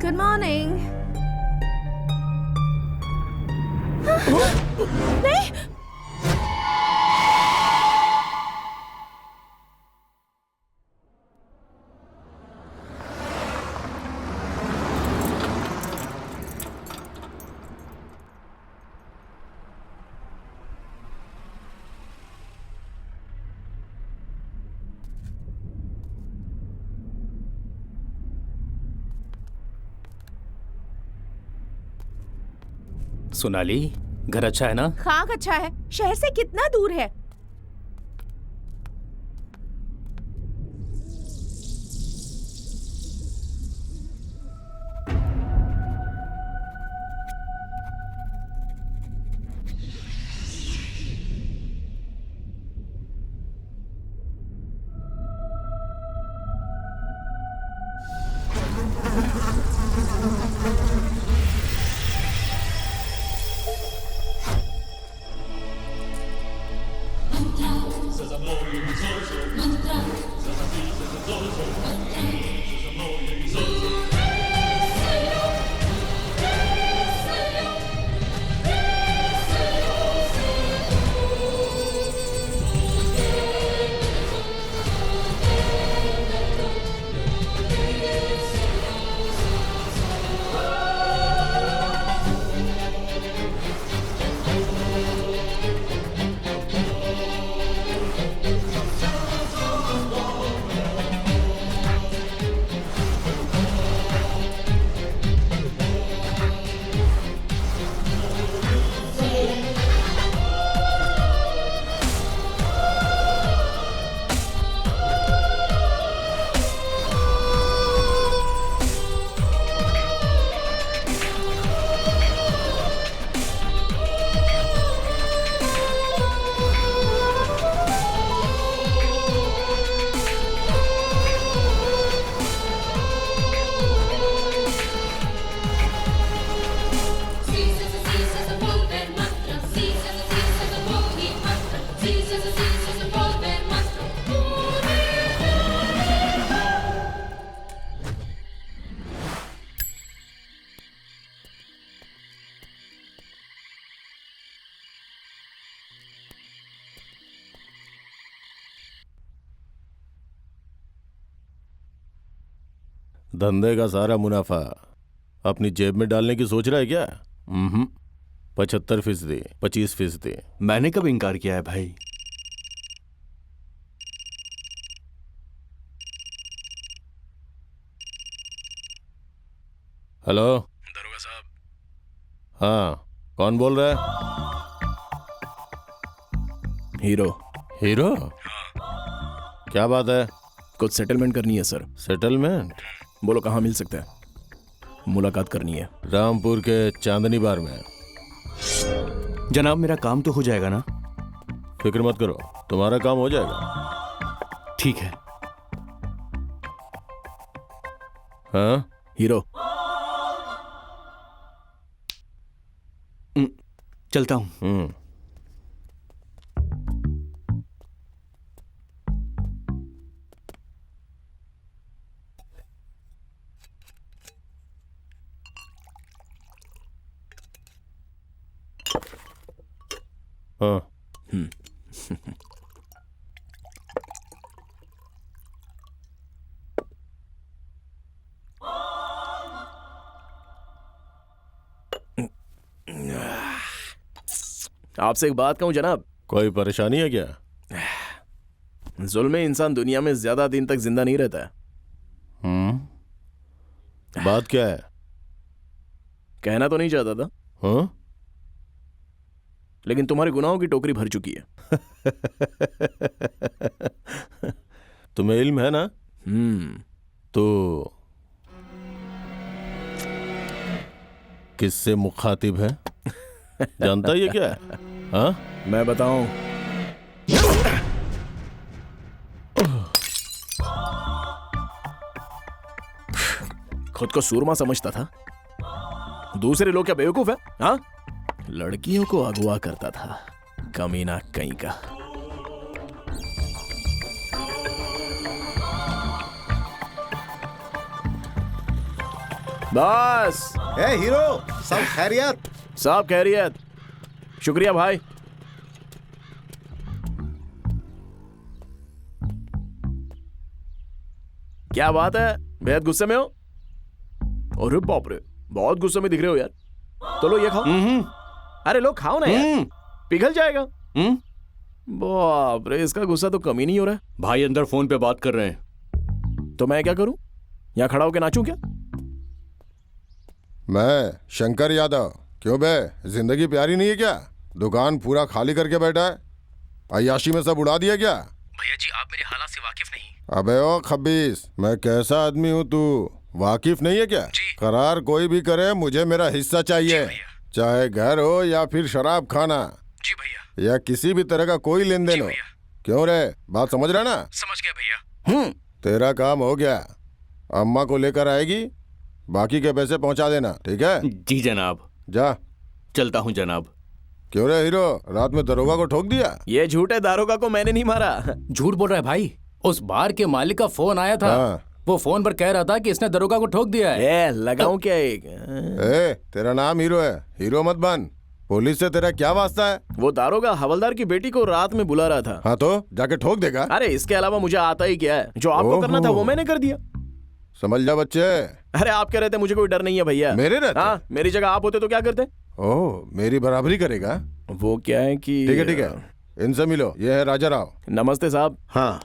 Good morning. नहीं, सोनाली, घर अच्छा है ना? खाक अच्छा है। शहर से कितना दूर है? धंधे का सारा मुनाफा अपनी जेब में डालने की सोच रहा है क्या? 75%, 25%। मैंने कब इनकार किया है भाई? हेलो दरोगा साहब। हाँ, कौन बोल रहा है? हीरो। हीरो? क्या बात है? कुछ सेटलमेंट करनी है सर। सेटलमेंट? बोलो कहाँ मिल सकता है? मुलाकात करनी है। रामपुर के चांदनी बार में। जनाब मेरा काम तो हो जाएगा ना? फिक्र मत करो, तुम्हारा काम हो जाएगा। ठीक है। हाँ हीरो, चलता हूँ। हाँ। आपसे एक बात कहूं जनाब? कोई परेशानी है क्या? जुल्मे इंसान दुनिया में ज्यादा दिन तक जिंदा नहीं रहता है। बात क्या है? कहना तो नहीं चाहता था, हाँ? लेकिन तुम्हारे गुनाहों की टोकरी भर चुकी है। तुम्हें इल्म है ना? तो किससे मुखातिब है? जानता ये क्या है? हाँ? मैं बताऊं? खुद को सूरमा समझता था, दूसरे लोग क्या बेवकूफ है? हाँ, लड़कियों को अगवा करता था, कमीना कहीं का। बस ए हीरो, सब खैरियत? सब खैरियत। शुक्रिया भाई। क्या बात है, बेहद गुस्से में हो? अरे बाप रे, बहुत गुस्से में दिख रहे हो यार। तो लो ये खाओ। अरे लो खाओ ना यार, पिघल जाएगा। बाप रे, इसका गुस्सा तो कम ही नहीं हो रहा है। भाई अंदर फोन पे बात कर रहे हैं। तो मैं क्या करूं, यहाँ खड़ा होकर नाचूं क्या? मैं शंकर यादव। क्यों बे, जिंदगी प्यारी नहीं है क्या? दुकान पूरा खाली करके बैठा है, अय्याशी में सब उड़ा दिया क्या? भैया जी, आप मेरे हालात से वाकिफ नहीं। अबे ओ खब्बीस, मैं कैसा आदमी हूँ तू वाकिफ नहीं है क्या? करार कोई भी करे, मुझे मेरा हिस्सा चाहिए, चाहे घर हो या फिर शराब खाना। जी भैया। या किसी भी तरह का कोई लेन देन हो। क्यों रे, बात समझ रहा ना? समझ गया भैया। तेरा काम हो गया, अम्मा को लेकर आएगी, बाकी के पैसे पहुंचा देना, ठीक है? जी जनाब। जा। चलता हूँ जनाब। क्यों रे हीरो, रात में दरोगा को ठोक दिया? ये झूठे दारोगा को मैंने नहीं मारा। झूठ बोल रहा है भाई। उस बार के मालिक का फोन आया था। हाँ। वो फोन पर कह रहा था कि इसने दरोगा को ठोक दिया है। ए, लगाऊं क्या एक? ए, तेरा नाम हीरो है, हीरो मत बन। पुलिस से तेरा क्या वास्ता है? वो दारोगा हवलदार की बेटी को रात में बुला रहा था। हाँ तो जाके ठोक देगा। अरे इसके अलावा मुझे आता ही क्या है, जो आपको करना था वो मैंने कर दिया। समझ जा बच्चे। अरे आप कह रहे थे मुझे कोई डर नहीं है भैया। मेरे रहते? हाँ, मेरी जगह आप होते तो क्या करते? ओह, मेरी बराबरी करेगा? वो क्या है कि ठीक है ठीक है, इनसे मिलो। ये है राजा राव। नमस्ते साहब। हाँ,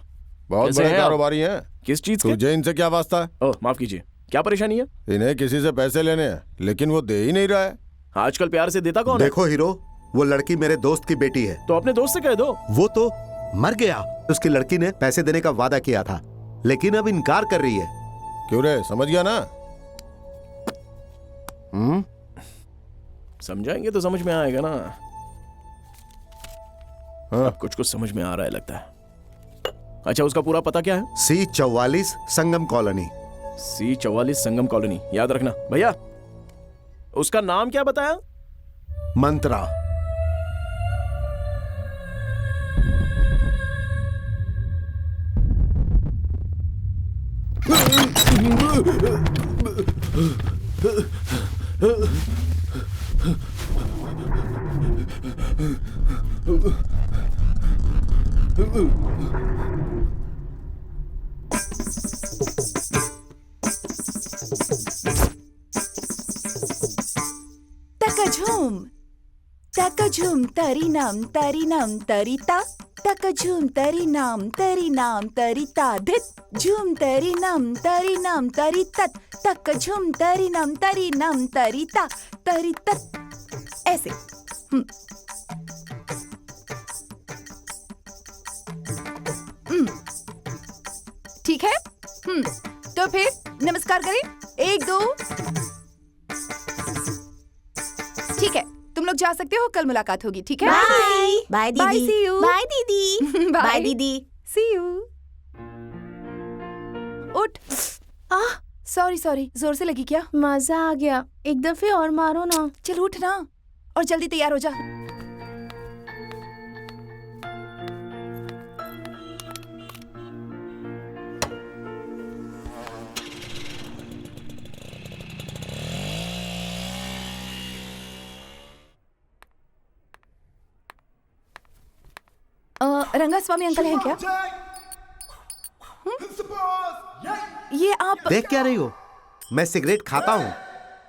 बहुत कैसे बड़े हैं आप? कारोबारी हैं। किस चीज के? तुझे इनसे क्या वास्ता है? ओह माफ कीजिए, क्या परेशानी है? इन्हें किसी से पैसे लेने हैं, लेकिन वो दे ही नहीं रहा है। आजकल प्यार से देता कौन है? देखो हीरो, वो लड़की मेरे दोस्त की बेटी है। तो अपने दोस्त से कह दो। वो तो मर गया। उसकी लड़की ने पैसे देने का वादा किया था, लेकिन अब इनकार कर रही है। क्यों रे, समझ गया ना? समझाएंगे तो समझ में आएगा ना। हाँ। अब कुछ कुछ समझ में आ रहा है लगता है। अच्छा, उसका पूरा पता क्या है? C44 संगम कॉलोनी। C44 संगम कॉलोनी, याद रखना भैया। उसका नाम क्या बताया? मंत्रा। तकझूम तरी नाम तरीता, तकझूम तरी नाम तरीता धित झूम तरी नाम तरी तत, तकझूम तरी नाम तरीता तरी तत। ऐसे ठीक है। तो फिर नमस्कार करें, 1 2। ठीक है, तुम लोग जा सकते हो, कल मुलाकात होगी, ठीक है? बाय बाय बाय, दीदी। see you. बाय दीदी। बाय दीदी। सी यू। उठ। सॉरी, जोर से लगी क्या? मजा आ गया, एक दफे और मारो ना। चल उठ ना, और जल्दी तैयार हो जा। रंगास्वामी अंकल हैं क्या? ये आप देख क्या रही हो? मैं सिगरेट खाता हूँ।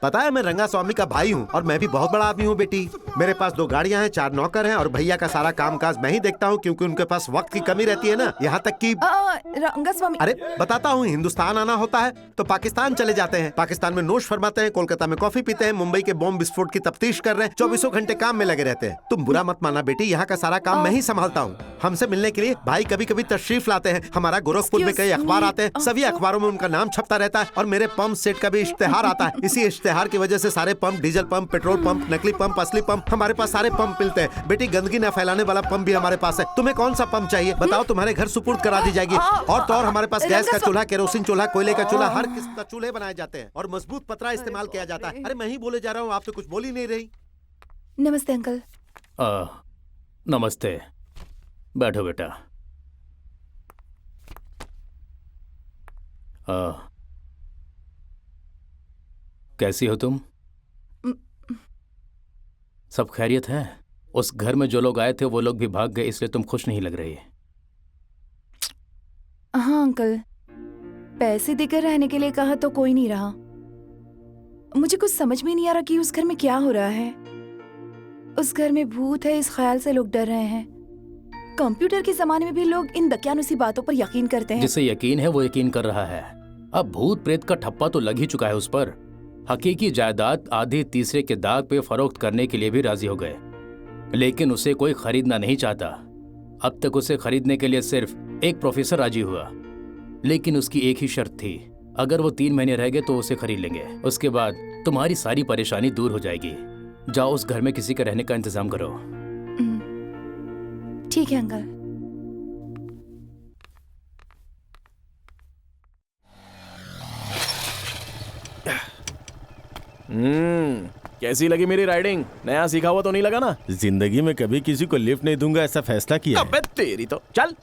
पता है मैं रंगास्वामी का भाई हूँ और मैं भी बहुत बड़ा आदमी हूँ बेटी। मेरे पास 2 गाड़ियाँ हैं, 4 नौकर हैं और भैया का सारा कामकाज मैं ही देखता हूँ, क्योंकि उनके पास वक्त की कमी रहती है ना। यहाँ तक कि रंगास्वामी। अरे बताता हूँ, हिंदुस्तान आना होता है तो पाकिस्तान चले जाते हैं, पाकिस्तान में नोश फरमाते हैं, कोलकाता में कॉफी पीते हैं, मुंबई के बॉम्ब विस्फोट की तफ्तीश कर रहे हैं, 24 घंटे काम में लगे रहते हैं। तुम बुरा मत माना बेटी, यहाँ का सारा काम मैं ही संभालता हूँ। हमसे मिलने के लिए भाई कभी कभी तशरीफ लाते हैं। हमारा गोरखपुर में कई अखबार आते हैं, सभी अखबारों में उनका नाम छपता रहता है और मेरे पंप सेट का भी इश्तेहार आता है। इसी इश्तेहार की वजह से सारे pump, diesel pump, petrol pump, नकली पंप, असली पंप, हमारे पास सारे पंप मिलते हैं। बेटी गंदगी न फैलाने वाला पंप भी हमारे पास है। तुम्हें कौन सा पंप चाहिए बताओ, तुम्हारे घर सुपुर्द करा दी जाएगी। और तो और हमारे पास गैस का चूल्हा, केरोसिन चूल्हा, कोयले का चूल्हा, हर किस्म का चूल्हे बनाए जाते हैं और मजबूत पतरा इस्तेमाल किया जाता है। अरे मैं ही बोले जा रहा हूँ, आप तो कुछ बोल ही नहीं रही। नमस्ते अंकल। नमस्ते, बैठो बेटा। कैसी हो तुम? सब खैरियत है? उस घर में जो लोग आए थे वो लोग भी भाग गए, इसलिए तुम खुश नहीं लग रही। हाँ अंकल, पैसे देकर रहने के लिए कहा तो कोई नहीं रहा। मुझे कुछ समझ में नहीं आ रहा कि उस घर में क्या हो रहा है। उस घर में भूत है, इस ख्याल से लोग डर रहे हैं। कंप्यूटर के जमाने में भी लोग इन दकियानुसी बातों पर यकीन करते हैं। जिसे यकीन है वो यकीन कर रहा है। अब भूत प्रेत का ठप्पा तो लग ही चुका है उस पर। हकीकी जायदाद आधी तीसरे के दाग पे फरोख्त करने के लिए भी राजी हो गए, लेकिन उसे कोई खरीदना नहीं चाहता। अब तक उसे खरीदने के लिए सिर्फ एक प्रोफेसर राजी हुआ, लेकिन उसकी एक ही शर्त थी, अगर वो 3 महीने रह गए तो उसे खरीद लेंगे। उसके बाद तुम्हारी सारी परेशानी दूर हो जाएगी। जाओ उस घर में किसी का रहने का इंतजाम करो। ठीक है अंकल। कैसी लगी मेरी राइडिंग? नया सीखा हुआ तो नहीं लगा ना? जिंदगी में कभी किसी को लिफ्ट नहीं दूंगा ऐसा फैसला किया है। अबे तेरी तो चल।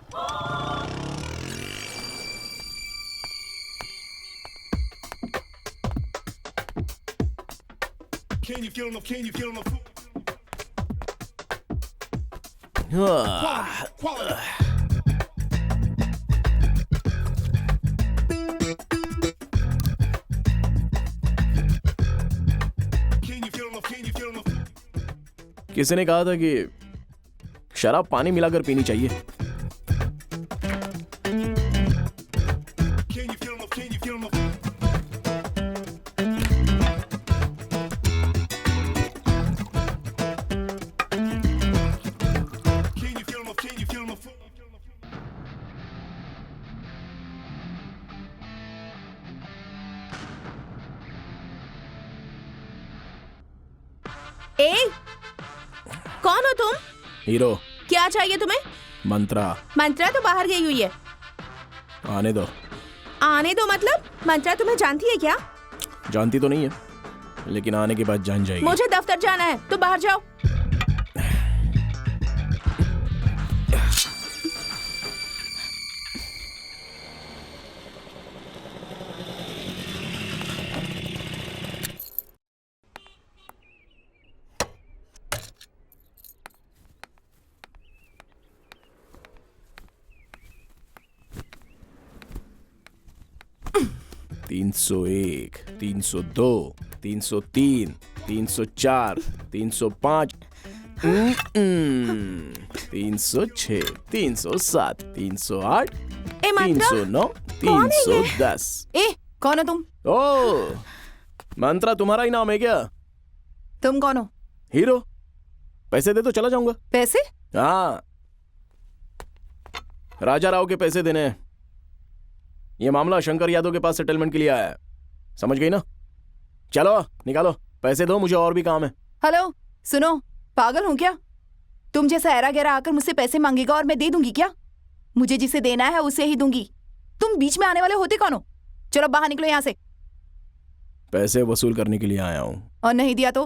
किसी ने कहा था कि शराब पानी मिलाकर पीनी चाहिए। ए, कौन हो तुम? हीरो। क्या चाहिए तुम्हें? मंत्रा। मंत्रा तो बाहर गई हुई है। आने दो। आने दो मतलब? मंत्रा तुम्हें जानती है क्या? जानती तो नहीं है, लेकिन आने के बाद जान जाएगी। मुझे दफ्तर जाना है, तो बाहर जाओ। तीन 301, 302, 303, 304, 305, 306, 307, 308, ए मंत्रा, 309, कौन है ये? 310। ए, कौन हो तुम? ओ, मंत्रा तुम्हारा ही नाम है क्या? तुम कौन हो? हीरो। पैसे दे तो चला जाऊंगा। पैसे? हाँ, राजा राव के पैसे देने हैं। ये मामला शंकर यादव के पास सेटलमेंट के लिए आया है, समझ गई ना? चलो निकालो पैसे, दो, मुझे और भी काम है। हेलो सुनो, पागल हूँ क्या? तुम जैसा ऐरा गैरा आकर मुझसे पैसे मांगेगा और मैं दे दूंगी क्या? मुझे जिसे देना है उसे ही दूंगी। तुम बीच में आने वाले होते कौन हो? चलो बाहर निकलो यहाँ से। पैसे वसूल करने के लिए आया हूँ। और नहीं दिया तो?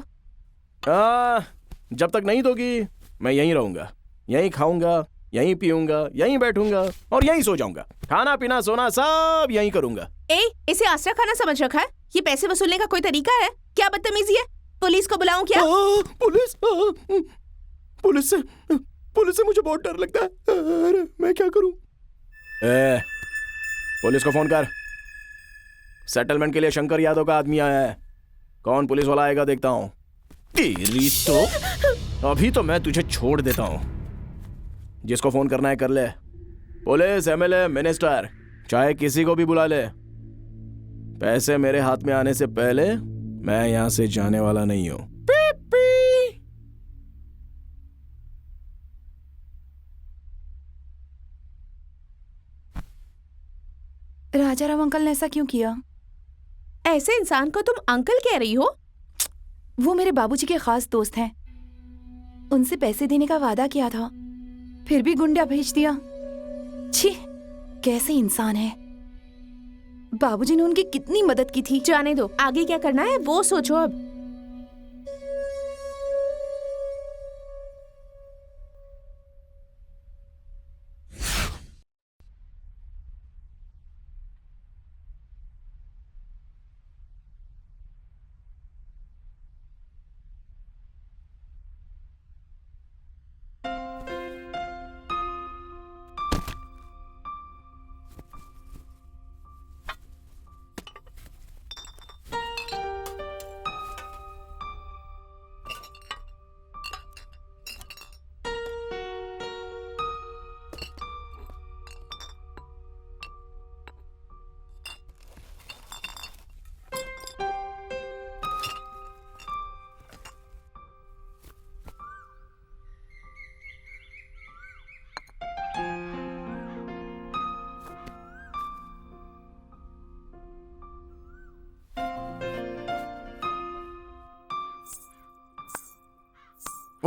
जब तक नहीं दोगी मैं यहीं रहूंगा, यहीं खाऊंगा, यहीं पीऊंगा, यहीं बैठूंगा और यहीं सो जाऊंगा। खाना पीना सोना सब यहीं करूंगा। ए, इसे आसरा खाना समझ रखा है? ये पैसे वसूलने का कोई तरीका है? क्या बदतमीजी है? पुलिस को बुलाऊं क्या? पुलिस? पुलिस से मुझे बहुत डर लगता है। अरे मैं क्या करूं? पुलिस को फोन कर। सेटलमेंट के लिए शंकर यादव का आदमी आया है। कौन पुलिस वाला आएगा देखता हूं। तेरी तो अभी तो मैं तुझे छोड़ देता हूं। जिसको फोन करना है कर ले। पुलिस, एमएलए, मिनिस्टर, चाहे किसी को भी बुला ले। पैसे मेरे हाथ में आने से पहले मैं यहां से जाने वाला नहीं हूं। राजाराम अंकल ने ऐसा क्यों किया? ऐसे इंसान को तुम अंकल कह रही हो? वो मेरे बाबूजी के खास दोस्त हैं। उनसे पैसे देने का वादा किया था, फिर भी गुंडा भेज दिया। छी, कैसे इंसान है। बाबूजी ने उनकी कितनी मदद की थी। जाने दो, आगे क्या करना है वो सोचो अब।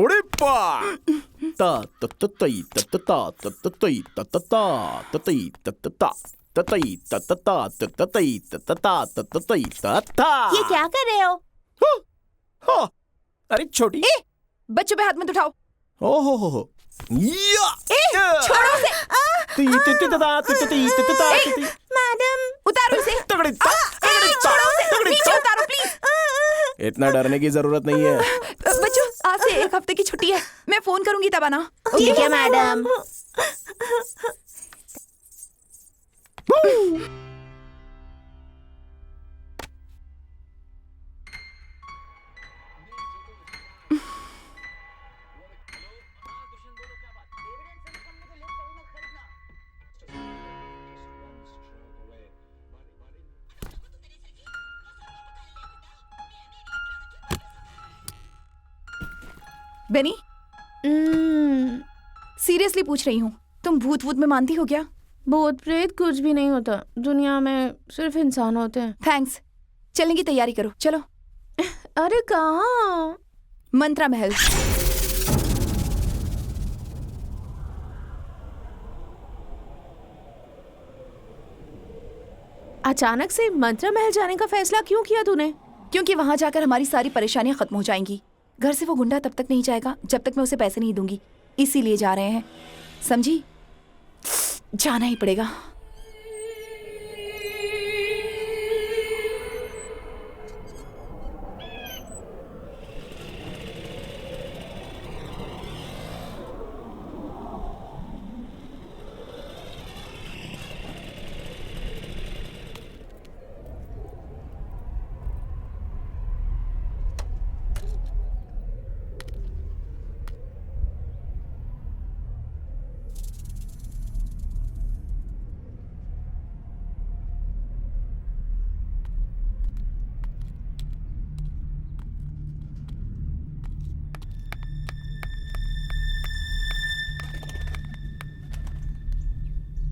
उड़े पा ता ता ता तई ता ता ता ता तई ता ता ता तई ता ता ता तई ता ता ता तई ता ता ता तई ता। ये क्या कर रहे हो? हाँ, अरे छोटी, बच्चों पे हाथ मत उठाओ। ओहो या छोड़ो उसे। ती ती ती ता ती ती ती ता ती मैडम, उतारो इसे। तगड़ी ता छोड़ो उसे, नीचे उतारो प्लीज। इतना डरने की जरूरत नहीं है। बच्चों, आज से 1 हफ्ते की छुट्टी है। मैं फोन करूंगी तब आना। ठीक है मैडम। बेनी, सीरियसली पूछ रही हूँ, तुम भूत वूत में मानती हो क्या? भूत प्रेत कुछ भी नहीं होता, दुनिया में सिर्फ इंसान होते हैं। थैंक्स। चलने की तैयारी करो, चलो। अरे कहाँ? मंत्रा महल। अचानक से मंत्रा महल जाने का फैसला क्यों किया तूने? क्योंकि वहां जाकर हमारी सारी परेशानियां खत्म हो जाएंगी। घर से वो गुंडा तब तक नहीं जाएगा जब तक मैं उसे पैसे नहीं दूंगी। इसीलिए जा रहे हैं, समझी? जाना ही पड़ेगा।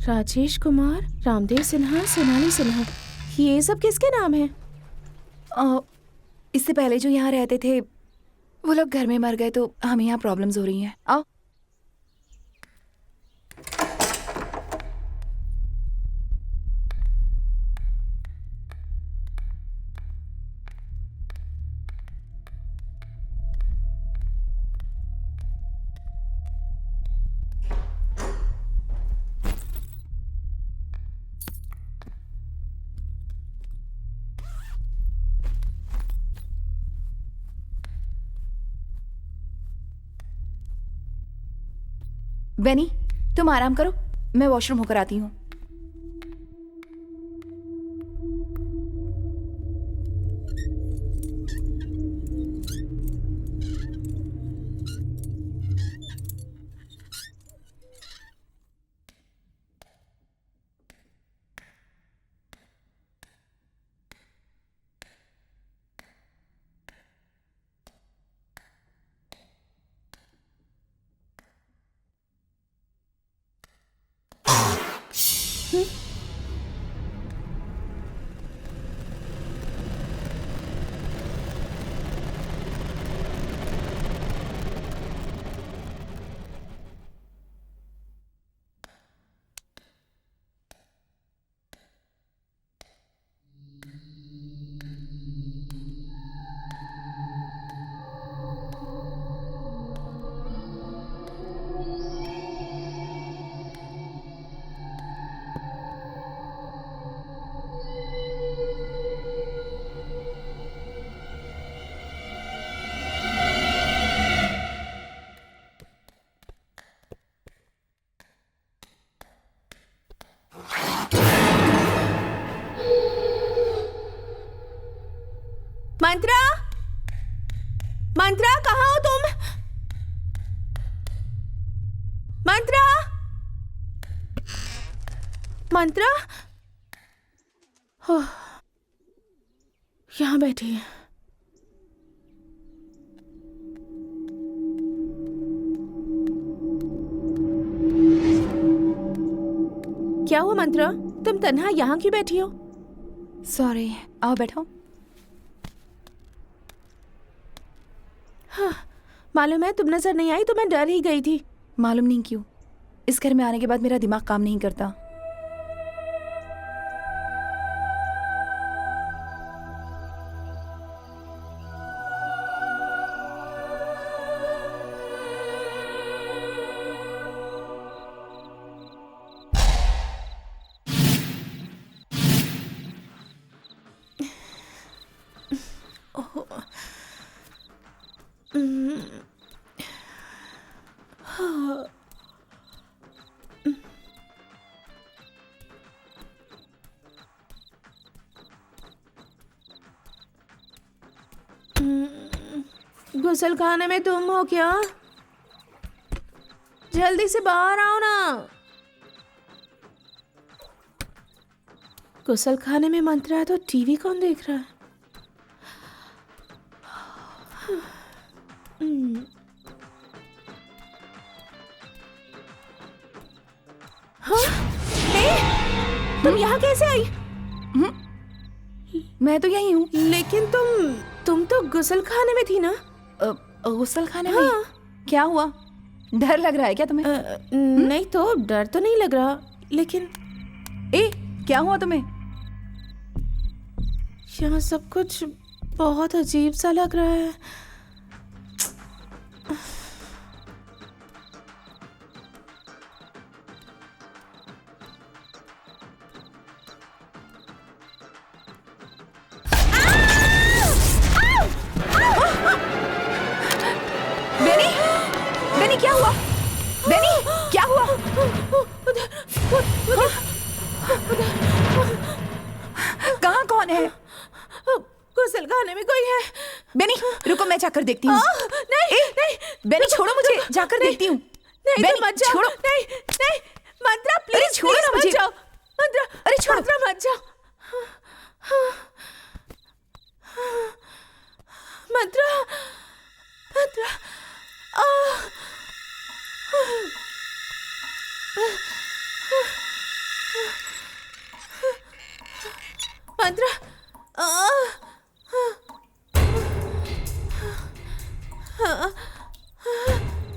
राजेश कुमार, रामदेव सिन्हा, सोनाली सिन्हा, ये सब किसके नाम हैं? इससे पहले जो यहाँ रहते थे वो लोग घर में मर गए, तो हमें यहाँ प्रॉब्लम्स हो रही हैं। आओ। बेनी, तुम आराम करो, मैं वॉशरूम होकर आती हूँ। मंत्रा, मंत्रा कहाँ हो तुम? मंत्रा, मंत्रा, हो, यहाँ बैठी है। क्या हुआ मंत्रा, तुम तन्हा यहाँ क्यों बैठी हो? सॉरी, आओ बैठो। मालूम है तुम नजर नहीं आई तो मैं डर ही गई थी। मालूम नहीं क्यों, इस घर में आने के बाद मेरा दिमाग काम नहीं करता। गुसल खाने में तुम हो क्या? जल्दी से बाहर आओ ना। गुसल खाने में मंत्रा है तो टीवी कौन देख रहा है? हाँ? तुम यहाँ कैसे आई? मैं तो यही हूँ। लेकिन तुम तो गुसल खाने में थी ना? गुसल खाने हाँ। में? क्या हुआ? डर लग रहा है क्या तुम्हें? नहीं तो डर तो नहीं लग रहा, लेकिन क्या हुआ तुम्हें? यहाँ सब कुछ बहुत अजीब सा लग रहा है। बेनी क्या हुआ? बेनी क्या हुआ? कहाँ कौन है? गुसल खाने में कोई है। बेनी रुको, मैं जाकर देखती हूँ। नहीं नहीं बेनी छोड़ो मुझे, जाकर देखती हूँ। नहीं बेनी, तो मत जाओ। छोड़ो। नहीं नहीं मंत्रा अरे प्लीज छोड़ो ना मुझे। मत जाओ। मंत्रा अरे छोड़ो। मंत्रा मत जाओ। मंत्रा मंत्रा मंत्रा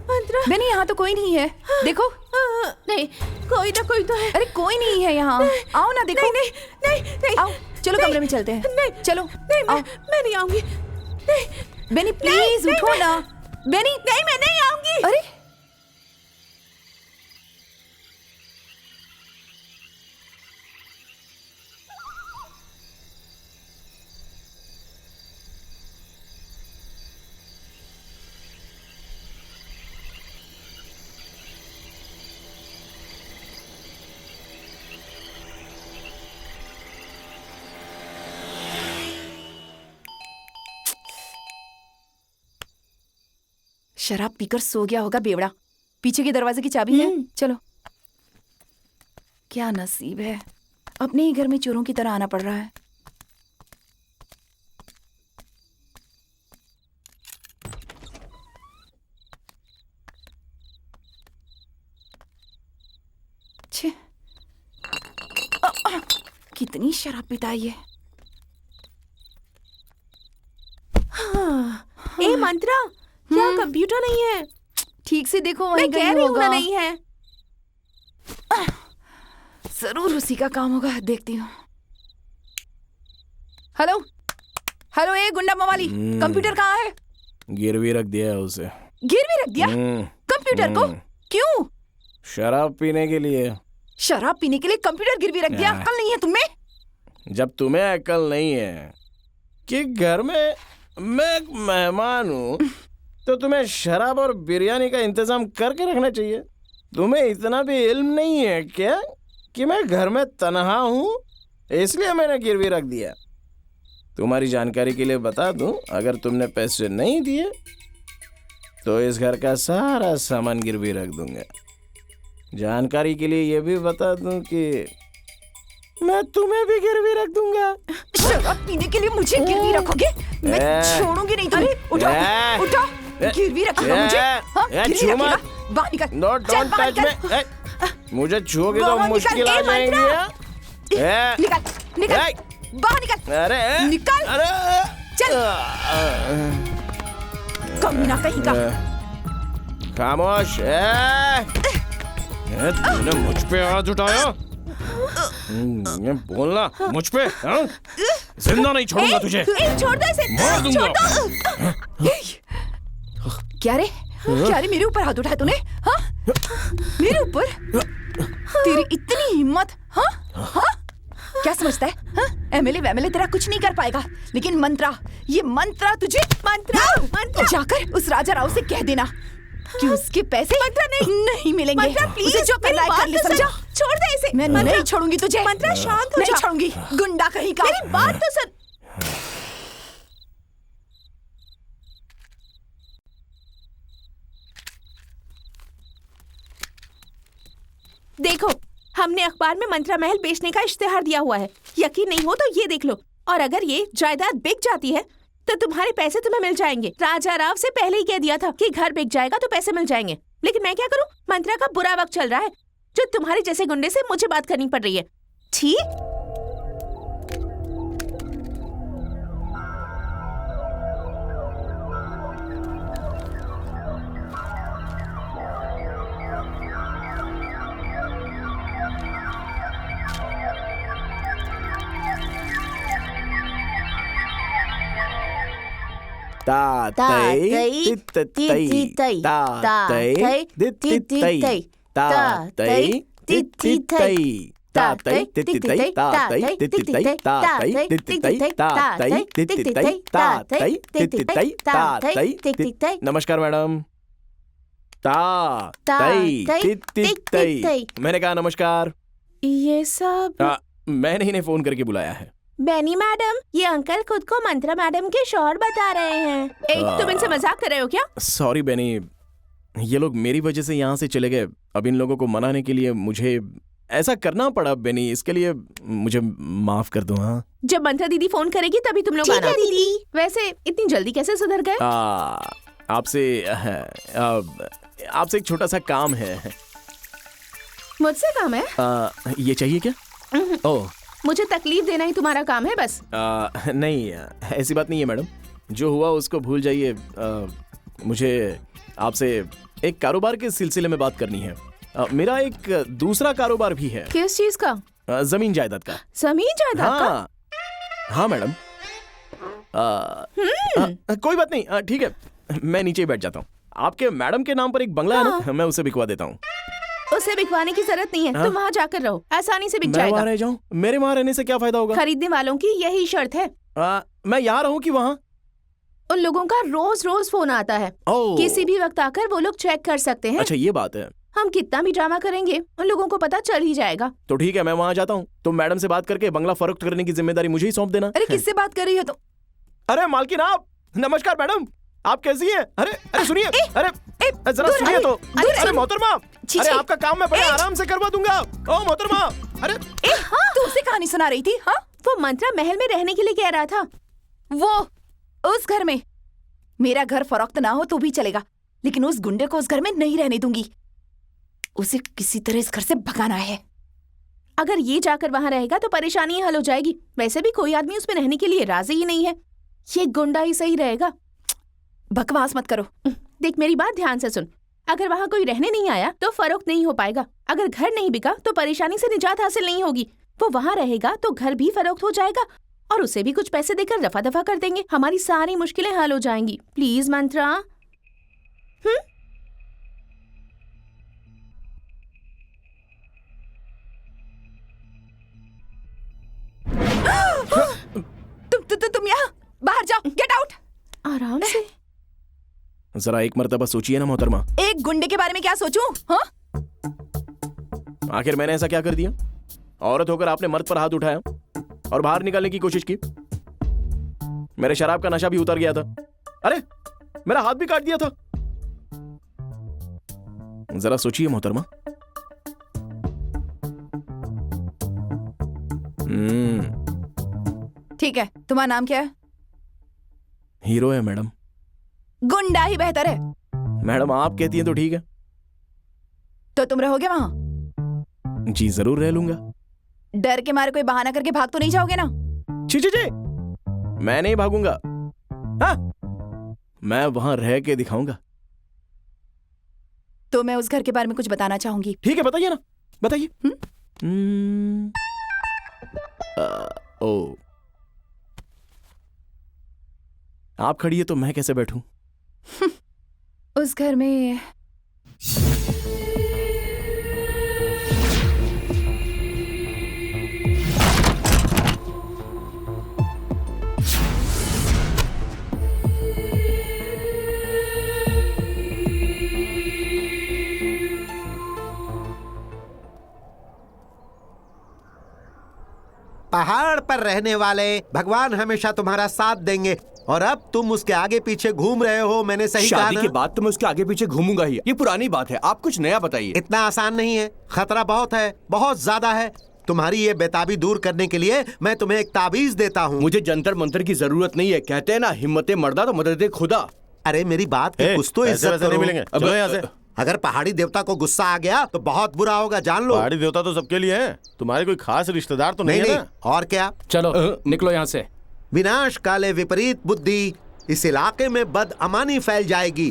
मंत्रा। बेनी यहाँ तो कोई नहीं है, देखो। नहीं कोई ना कोई तो है। अरे कोई नहीं है यहाँ, आओ ना देखो। नहीं नहीं नहीं नहीं आओ चलो नहीं, कमरे में चलते हैं। नहीं चलो नहीं आओ। मैं नहीं आऊंगी। नहीं बेनी प्लीज नहीं, उठो ना। बेनी नहीं मैं नहीं आऊंगी। अरे शराब पीकर सो गया होगा बेवड़ा। पीछे के दरवाजे की चाबी है, चलो। क्या नसीब है, अपने ही घर में चोरों की तरह आना पड़ रहा है। छे, कितनी शराब पीता है ये। ए मंत्रा, क्या कंप्यूटर नहीं है? ठीक से देखो, वहीं मैं कह कहीं रही हूँ होगा। ना नहीं है। जरूर उसी का काम होगा, देखती हूँ। हेलो हेलो, ए गुंडा मवाली, कंप्यूटर कहाँ है? गिरवी रख दिया है उसे। गिरवी रख दिया कंप्यूटर को? क्यों? शराब पीने के लिए। शराब पीने के लिए कंप्यूटर गिरवी रख दिया? अक्ल नहीं है तुम्हें? जब तुम्हें अकल नहीं है कि घर में मैं एक मेहमान हूँ तो तुम्हें शराब और बिरयानी का इंतजाम करके रखना चाहिए। तुम्हें इतना भी इल्म नहीं है क्या कि मैं घर में तन्हा हूँ, इसलिए मैंने गिरवी रख दिया। तुम्हारी जानकारी के लिए बता दूं, अगर तुमने पैसे नहीं दिए तो इस घर का सारा सामान गिरवी रख दूंगा। जानकारी के लिए ये भी बता दूं कि मैं तुम्हें भी गिरवी रख दूंगा। शराब पीने के लिए मुझे गिरवी रखोगे? मैं छोड़ूंगी नहीं तुम्हें। उठाओ उठाओ, गिरवी रखोगे मुझे? हाँ, गिरवी रखेगा? बाहर निकल। डोंट चल, बाहर टच निकल। मी। मुझे छुओगे तो बाहर निकल, मुश्किल आ ए जाएंगी। मंत्रा। निकल निकल, बाहर निकल। अरे निकल। अरे चल। कमीना कहीं का। खामोश। तूने मुझ पे हाथ उठाया? बोलना मुझ पे, हाँ? जिंदा नहीं छोड़ूंगा तुझे। छोड़ दो इसे। मार दूंगा। क्या रे मेरे ऊपर हाथ उठाया तूने? हाँ? मेरे ऊपर? तेरी इतनी हिम्मत? हाँ? हाँ? क्या समझता है? हाँ? एमएलए तेरा कुछ नहीं कर पाएगा, लेकिन ये मंत्रा तुझे मंत्रा जाकर उस राजा राव से कह देना कि उसके पैसे मंत्रा नहीं मिलेंगे। मंत्रा प्लीज जो करना है कर ले, समझा? छोड़ दे इसे। मैं नहीं छोड़ूंगी तुझे। मंत्रा शांत हो नहीं जा। छोड़ूंगी, गुंडा कहीं का। मेरी बात तो सुन। देखो, हमने अखबार में मंत्रा महल बेचने का इश्तेहार दिया हुआ है। यकीन नहीं हो तो ये देख लो। और अगर ये जायदाद बिक जाती है तो तुम्हारे पैसे तुम्हें मिल जाएंगे। राजा राव से पहले ही कह दिया था कि घर बिक जाएगा तो पैसे मिल जाएंगे। लेकिन मैं क्या करूं? मंत्रा का बुरा वक्त चल रहा है, जो तुम्हारे जैसे गुंडे से मुझे बात करनी पड़ रही है। ठीक? नमस्कार मैडम। मैंने कहा नमस्कार। ये सब मैंने इन्हें फोन करके बुलाया है। बेनी मैडम, ये अंकल खुद को मंत्रा मैडम के शौहर बता रहे हैं। तुम इनसे मजाक कर रहे हो क्या? सॉरी बेनी, ये लोग मेरी वजह से यहाँ से चले गए। अब इन लोगों को मनाने के लिए मुझे ऐसा करना पड़ा बेनी, इसके लिए मुझे माफ कर दो। हाँ, जब मंत्रा दीदी फोन करेगी तभी तुम लोग आना। दीदी, वैसे इतनी जल्दी कैसे सुधर गए? आपसे एक छोटा सा काम है। मुझसे काम है? ये चाहिए क्या? ओह, मुझे तकलीफ देना ही तुम्हारा काम है बस? नहीं, ऐसी बात नहीं है मैडम। जो हुआ उसको भूल जाइए। मुझे आपसे एक कारोबार के सिलसिले में बात करनी है। मेरा एक दूसरा कारोबार भी है। किस चीज का? जमीन जायदाद का। जमीन जायदाद का? हाँ मैडम। कोई बात नहीं, ठीक है, मैं नीचे ही बैठ जाता हूँ। आपके मैडम के नाम पर एक बंगला है ना, मैं उसे बिकवा देता हूँ। उसे बिकवाने की जरूरत नहीं है। तुम वहाँ जाकर रहो, आसानी से बिक जाएगा। मैं वहाँ रह जाऊँ? मेरे वहाँ रहने से क्या फायदा होगा? खरीदने वालों की यही शर्त है। मैं यहाँ रहूँ कि वहाँ? उन लोगों का रोज रोज फोन आता है। किसी भी वक्त आकर वो लोग चेक कर सकते हैं। अच्छा, ये बात है। हम कितना भी ड्रामा करेंगे उन लोगों को पता चल ही जाएगा। तो ठीक है, मैं वहाँ जाता हूँ। तो मैडम से बात करके बंगला फरोख्त करने की जिम्मेदारी मुझे ही सौंप देना। अरे किससे बात कर रही हो तुम? अरे मालकिन आप। नमस्कार मैडम, आप कैसी हैं? अरे सुनिए, अरे जरा सुनिए तो। अरे मोहतरमा, अरे आपका काम मैं बड़े आराम से करवा दूंगा। ओ मोहतरमा, अरे तू उसे कहानी सुना रही थी? हाँ, वो मंत्रा महल में रहने के लिए कह रहा था। वो उस घर में। मेरा घर फरोख्त ना हो तो भी चलेगा, लेकिन उस गुंडे को उस घर में नहीं रहने दूंगी। उसे किसी तरह इस घर से भगाना है। अगर ये जाकर वहां रहेगा तो परेशानी हल हो जाएगी। वैसे भी कोई आदमी उसमें रहने के लिए राजी ही नहीं है। ये गुंडा ही सही रहेगा। बकवास मत करो। देख, मेरी बात ध्यान से सुन। अगर वहां कोई रहने नहीं आया तो फरोख्त नहीं हो पाएगा। अगर घर नहीं बिका तो परेशानी से निजात हासिल नहीं होगी। वो वहां रहेगा तो घर भी फरोख्त हो जाएगा और उसे भी कुछ पैसे देकर रफा दफा कर देंगे। हमारी सारी मुश्किलें हल हो जाएंगी। प्लीज मंत्रा। तुम यहाँ बाहर जाओ। Get out. आराम से। जरा एक मर्तबा सोचिए ना मोहतरमा। एक गुंडे के बारे में क्या सोचूं? हाँ? आखिर मैंने ऐसा क्या कर दिया? औरत होकर आपने मर्द पर हाथ उठाया और बाहर निकालने की कोशिश की। मेरे शराब का नशा भी उतर गया था। अरे मेरा हाथ भी काट दिया था। जरा सोचिए मोहतरमा। ठीक है, तुम्हारा नाम क्या है? हीरो है मैडम। गुंडा ही बेहतर है। मैडम आप कहती हैं तो ठीक है। तो तुम रहोगे वहां? जी जरूर रह लूंगा। डर के मारे कोई बहाना करके भाग तो नहीं जाओगे ना? जी मैं नहीं भागूंगा। हाँ, मैं वहां रह के दिखाऊंगा। तो मैं उस घर के बारे में कुछ बताना चाहूंगी। ठीक है, बताइए ना, बताइए। ओ, आप खड़ी है तो मैं कैसे बैठूं? उस घर में पहाड़ पर रहने वाले भगवान हमेशा तुम्हारा साथ देंगे। और अब तुम उसके आगे पीछे घूम रहे हो, मैंने सही कहा शादी ना? के बाद तो मैं उसके आगे पीछे घूमूंगा ही। ये पुरानी बात है, आप कुछ नया बताइए। इतना आसान नहीं है, खतरा बहुत है, बहुत ज्यादा है। तुम्हारी ये बेताबी दूर करने के लिए मैं तुम्हें एक ताबीज देता हूँ। मुझे जंतर मंतर की जरूरत नहीं है। कहते हैं ना, हिम्मते मर्दा तो मदद खुदा। अरे मेरी बात की कुछ तो इज्जत नहीं करो। मिलेंगे, चलो यहाँ से। अगर पहाड़ी देवता को गुस्सा आ गया तो बहुत बुरा होगा, जान लो। पहाड़ी देवता तो सबके लिए है, तुम्हारे कोई खास रिश्तेदार तो नहीं है ना? और क्या? चलो निकलो यहाँ से। विनाश काले विपरीत बुद्धि, इस इलाके में बदअमानी फैल जाएगी।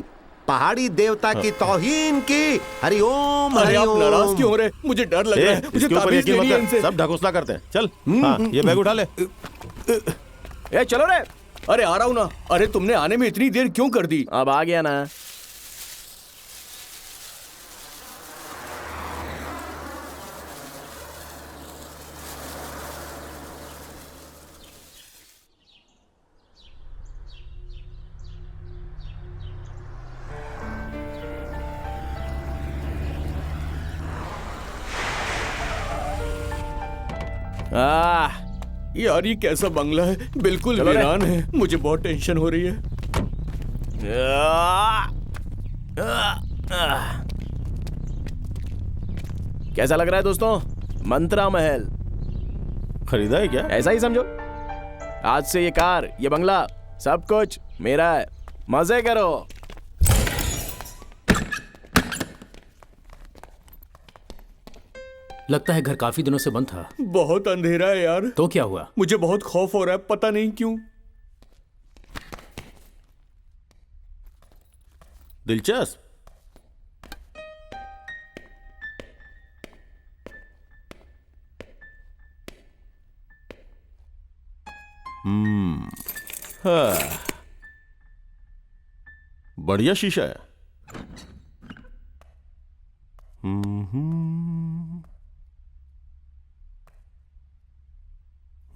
पहाड़ी देवता की तौहीन की। हरिओम अरे आप नाराज हरिओम। क्यों हो रहे? मुझे डर लग रहा है। मुझे इसके ऊपर ताबीज यकीन लेनी मत है कर, इनसे। सब ढकोसला करते हैं। चल हाँ, ये बैग उठा ले। ए चलो रे। अरे आ रहा हूँ ना। अरे तुमने आने में इतनी देर क्यों कर दी? अब आ गया ना। यार ये कैसा बंगला है, बिल्कुल चलो रे। वीरान है। मुझे बहुत टेंशन हो रही है। कैसा लग रहा है दोस्तों? मंत्रा महल खरीदा है क्या? ऐसा ही समझो। आज से ये कार, ये बंगला, सब कुछ मेरा है। मजे करो। लगता है घर काफी दिनों से बंद था। बहुत अंधेरा है यार। तो क्या हुआ? मुझे बहुत खौफ हो रहा है, पता नहीं क्यों। दिलचस्प। हाँ, बढ़िया शीशा है।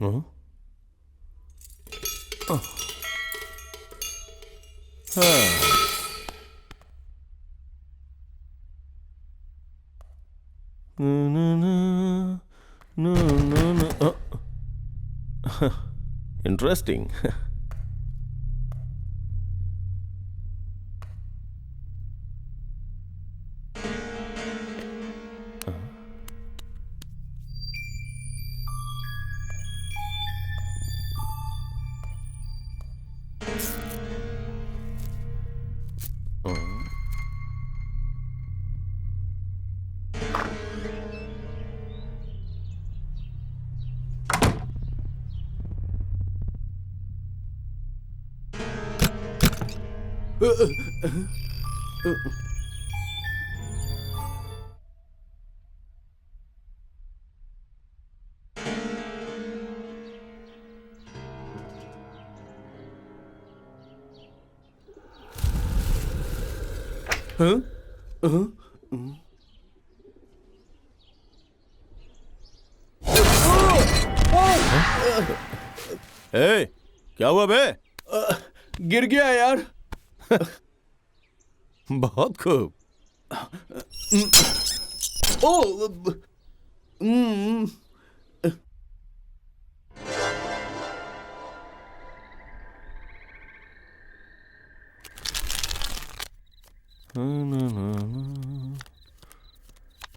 हाँ? इंटरेस्टिंग। ए, क्या हुआ बे? गिर गया यार। बहुत खूब। ओ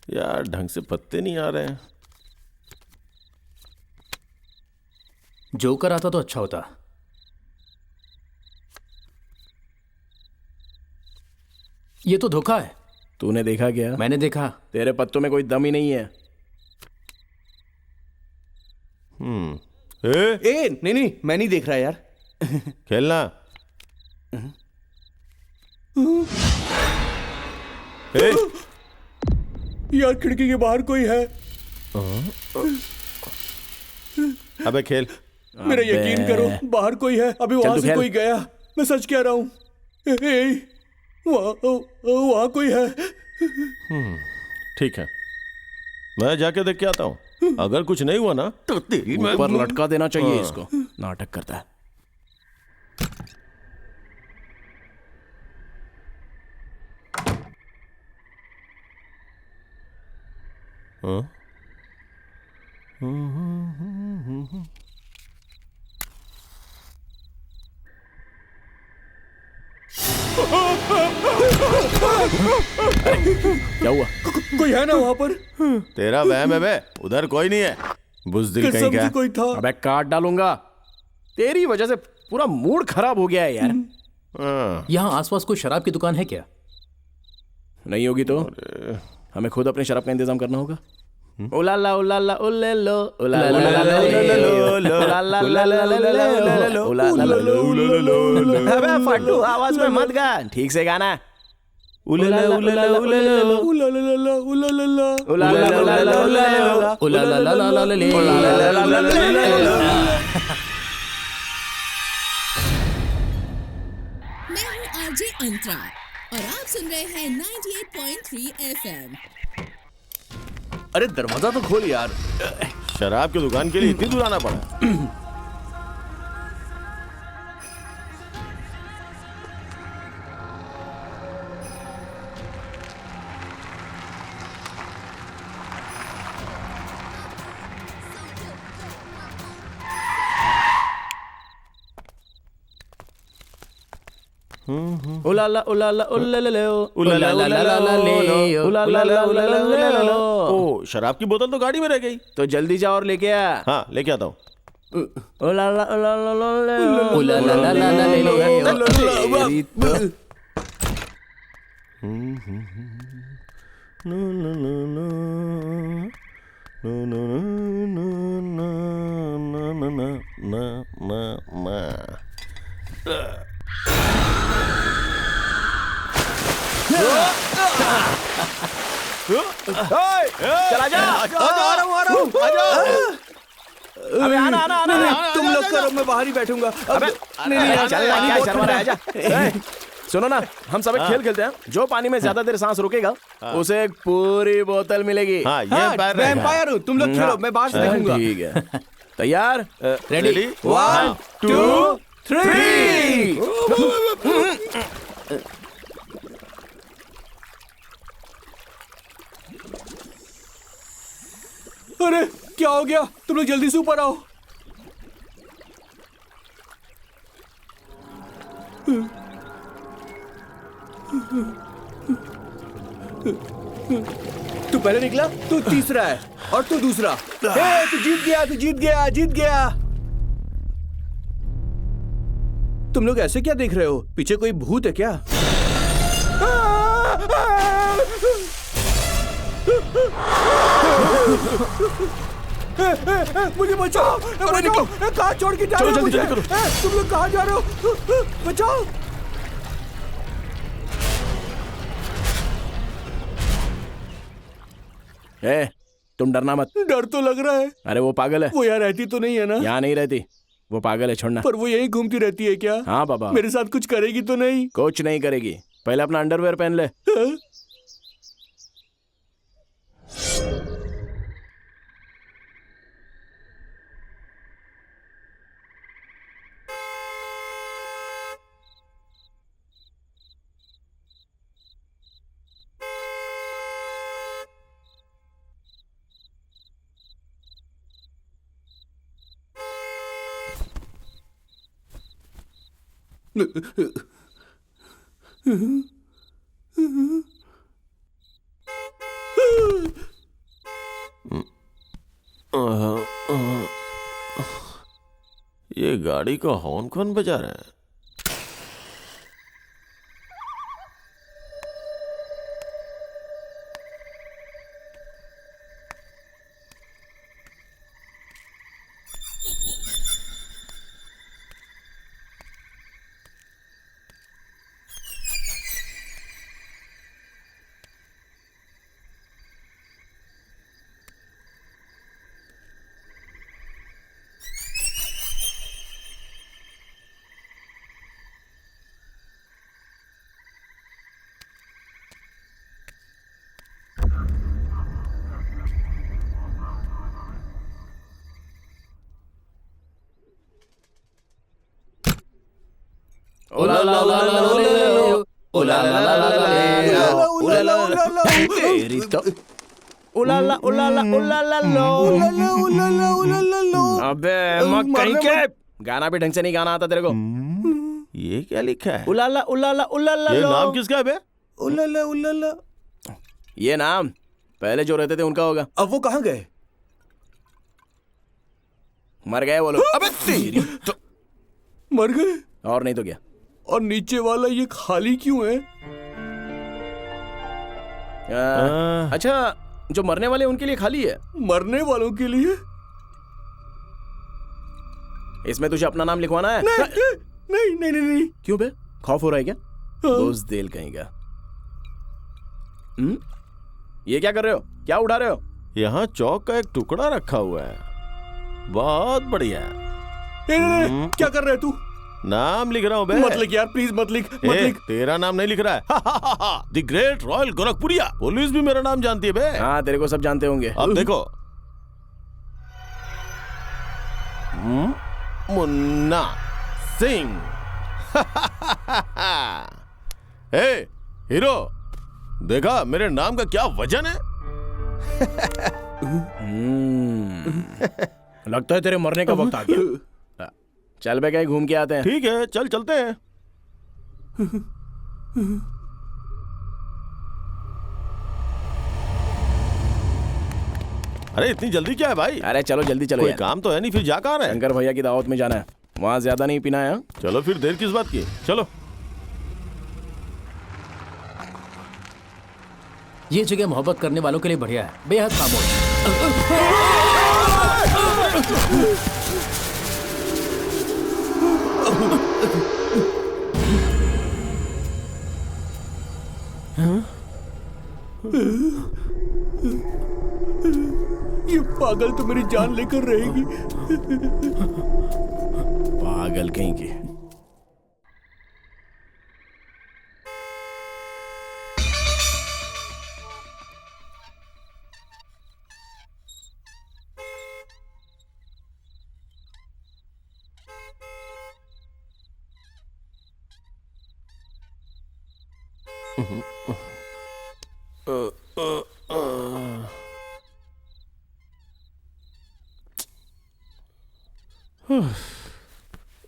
यार ढंग से पत्ते नहीं आ रहे हैं। जोकर आता तो अच्छा होता। ये तो धोखा है। तूने देखा क्या? मैंने देखा। तेरे पत्तों में कोई दम ही नहीं है। नहीं नहीं, मैं नहीं देख रहा यार। खेलना। ए, यार खिड़की के बाहर कोई है। अबे खेल। मेरा यकीन करो, बाहर कोई है। अभी वहां तू से खेल। कोई गया। मैं सच कह रहा हूँ। वहाँ कोई है। ठीक है, मैं जाके देख के आता हूँ। अगर कुछ नहीं हुआ ना तो तेरी मैं ऊपर लटका देना चाहिए इसको। नाटक करता है। हाँ? क्या हुआ? कोई है ना वहाँ पर? तेरा वहम है बे, उधर कोई नहीं है। बुज़दिल कहीं कसम का। से कोई था। अबे काट डालूंगा। तेरी वजह से पूरा मूड खराब हो गया है यार। हाँ, यहाँ आसपास कोई शराब की दुकान है क्या? नहीं होगी तो हमें खुद अपने शराब का इंतजाम करना होगा। उलाला उलाला उल्लेलो उलाला अबे फट्टू, आवाज में मत गा, ठीक से गाना। उलाला उलाला उल्लेलो उलाला उलाला उलाला उलाला मैं हूँ आरजे अंतरा और आप सुन रहे हैं 98.3 एफएम। अरे दरवाजा तो खोल यार। शराब की दुकान के लिए इतनी दूर आना पड़ा। उलाला उलाला उल्लेलो उलाला उलाला उलाला। ओ, शराब की बोतल तो गाड़ी में रह गई। तो जल्दी जा और लेके आ। हाँ, लेके आता हूँ। उलाला उलाला चला जा। आ रहा हूँ। अबे आना आना आना। तुम लोग करो, मैं बाहर ही बैठूंगा। अबे नहीं चल रहा, क्या शर्मा रहा है? आजा। सुनो ना, हम सब एक खेल खेलते हैं। जो पानी में ज्यादा देर सांस रोकेगा उसे एक पूरी बोतल मिलेगी। हाँ, ये पैर रहेगा। एम्पायर हूँ, तुम लोग खेलो, मैं बाहर से देखूंगा। ठीक है, तैयार? रेडी? 1 2 3। अरे क्या हो गया? तुम लोग जल्दी से ऊपर आओ। तू पहले निकला, तू तीसरा है और तू दूसरा। तू जीत गया, तू जीत गया, जीत गया। तुम लोग ऐसे क्या देख रहे हो? पीछे कोई भूत है क्या? मुझे बचाओ, बचाओ। कहाँ छोड़ के जा रहे हो मुझे? तुम लोग कहाँ जा रहे हो? बचाओ। तुम डरना मत। डर तो लग रहा है। अरे वो पागल है। वो यहाँ रहती तो नहीं है ना? यहाँ नहीं रहती, वो पागल है, छोड़ना। पर वो यहीं घूमती रहती है क्या? हाँ बाबा। मेरे साथ कुछ करेगी तो नहीं? कुछ नहीं करेगी। पहले अपना अंडरवेयर पहन ले। ये गाड़ी का हॉर्न कौन बजा रहा है? ओला ला ला ला लो, ओला ला ला ला ला, ओला ला तेरी तो ओला ला ओला ला ओला ला लो। अबे कहीं के गाना भी ढंग से नहीं गाना आता तेरे को। ये क्या लिखा है? उलाला उलाला उलाला ये लो। नाम किसका है बे? उलाला उलाला। ये नाम पहले जो रहते थे उनका होगा। अब वो कहाँ गए? मर गए वो लोग। अबे तेरी तो मर गए? और नहीं तो क्या। और नीचे वाला ये खाली क्यों है? अच्छा, जो मरने वाले उनके लिए खाली है। मरने वालों के लिए? इसमें तुझे अपना नाम लिखवाना है? नहीं नहीं नहीं नहीं। क्यों बे, खौफ हो रहा है क्या? दोस्त दिल कहीं का। ये क्या कर रहे हो? क्या उठा रहे हो? यहाँ चौक का एक टुकड़ा रखा हुआ है, बहुत बढ़िया। क्या कर रहे है तू? नाम लिख रहा हूँ बे। मत लिख यार, प्लीज मत लिख, मत लिख। तेरा नाम नहीं लिख रहा है। The great royal Gorakhpuriya. Police भी मेरा नाम जानती है बे। हाँ, तेरे को सब जानते होंगे। अब देखो, मुन्ना सिंह। ए हीरो, देखा मेरे नाम का क्या वजन है? लगता है तेरे मरने का वक्त आ गया। चल बे, कहीं घूम के आते हैं। ठीक है, चल चलते हैं। अरे इतनी जल्दी क्या है भाई? अरे चलो जल्दी चलो कोई यार। काम तो है नहीं, फिर जा कहाँ रहे हैं? शंकर भैया की दावत में जाना है, वहां ज्यादा नहीं पीना है। चलो फिर देर किस बात की, चलो। ये जगह मोहब्बत करने वालों के लिए बढ़िया है, बेहद खामोश। ये पागल तो मेरी जान लेकर रहेगी। पागल कहीं की।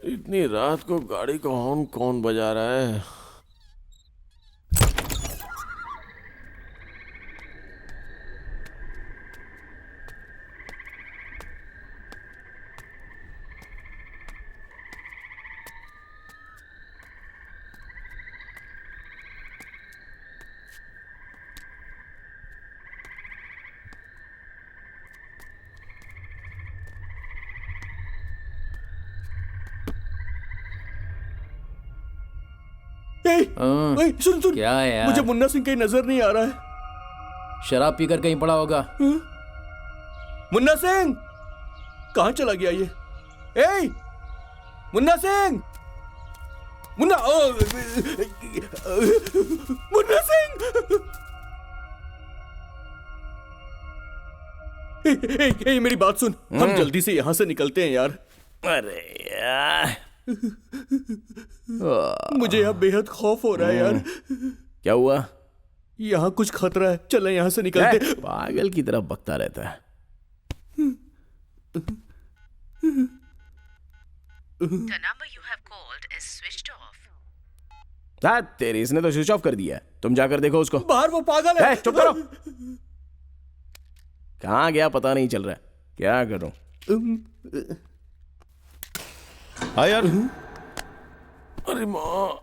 इतनी रात को गाड़ी का हॉर्न कौन बजा रहा है? सुन सुन, क्या है यार? मुझे मुन्ना सिंह कहीं नजर नहीं आ रहा है। शराब पीकर कहीं पड़ा होगा। मुन्ना सिंह कहाँ चला गया ये? ए, मुन्ना सिंह, मुन्ना मुन्ना सिंह। ए, मेरी बात सुन, हम जल्दी से यहाँ से निकलते हैं यार। अरे यार, मुझे यहाँ बेहद खौफ हो रहा है यार। क्या हुआ? यहाँ कुछ खतरा है, चलें यहाँ से निकलते। पागल की तरफ बकता रहता है। The number you have called is switched off. तेरी, इसने तो स्विच ऑफ कर दिया है। तुम जाकर देखो उसको। बाहर वो पागल है। चुप करो। कहाँ गया पता नहीं चल रहा है। क्या करूं? हाँ यार। अरे माँ,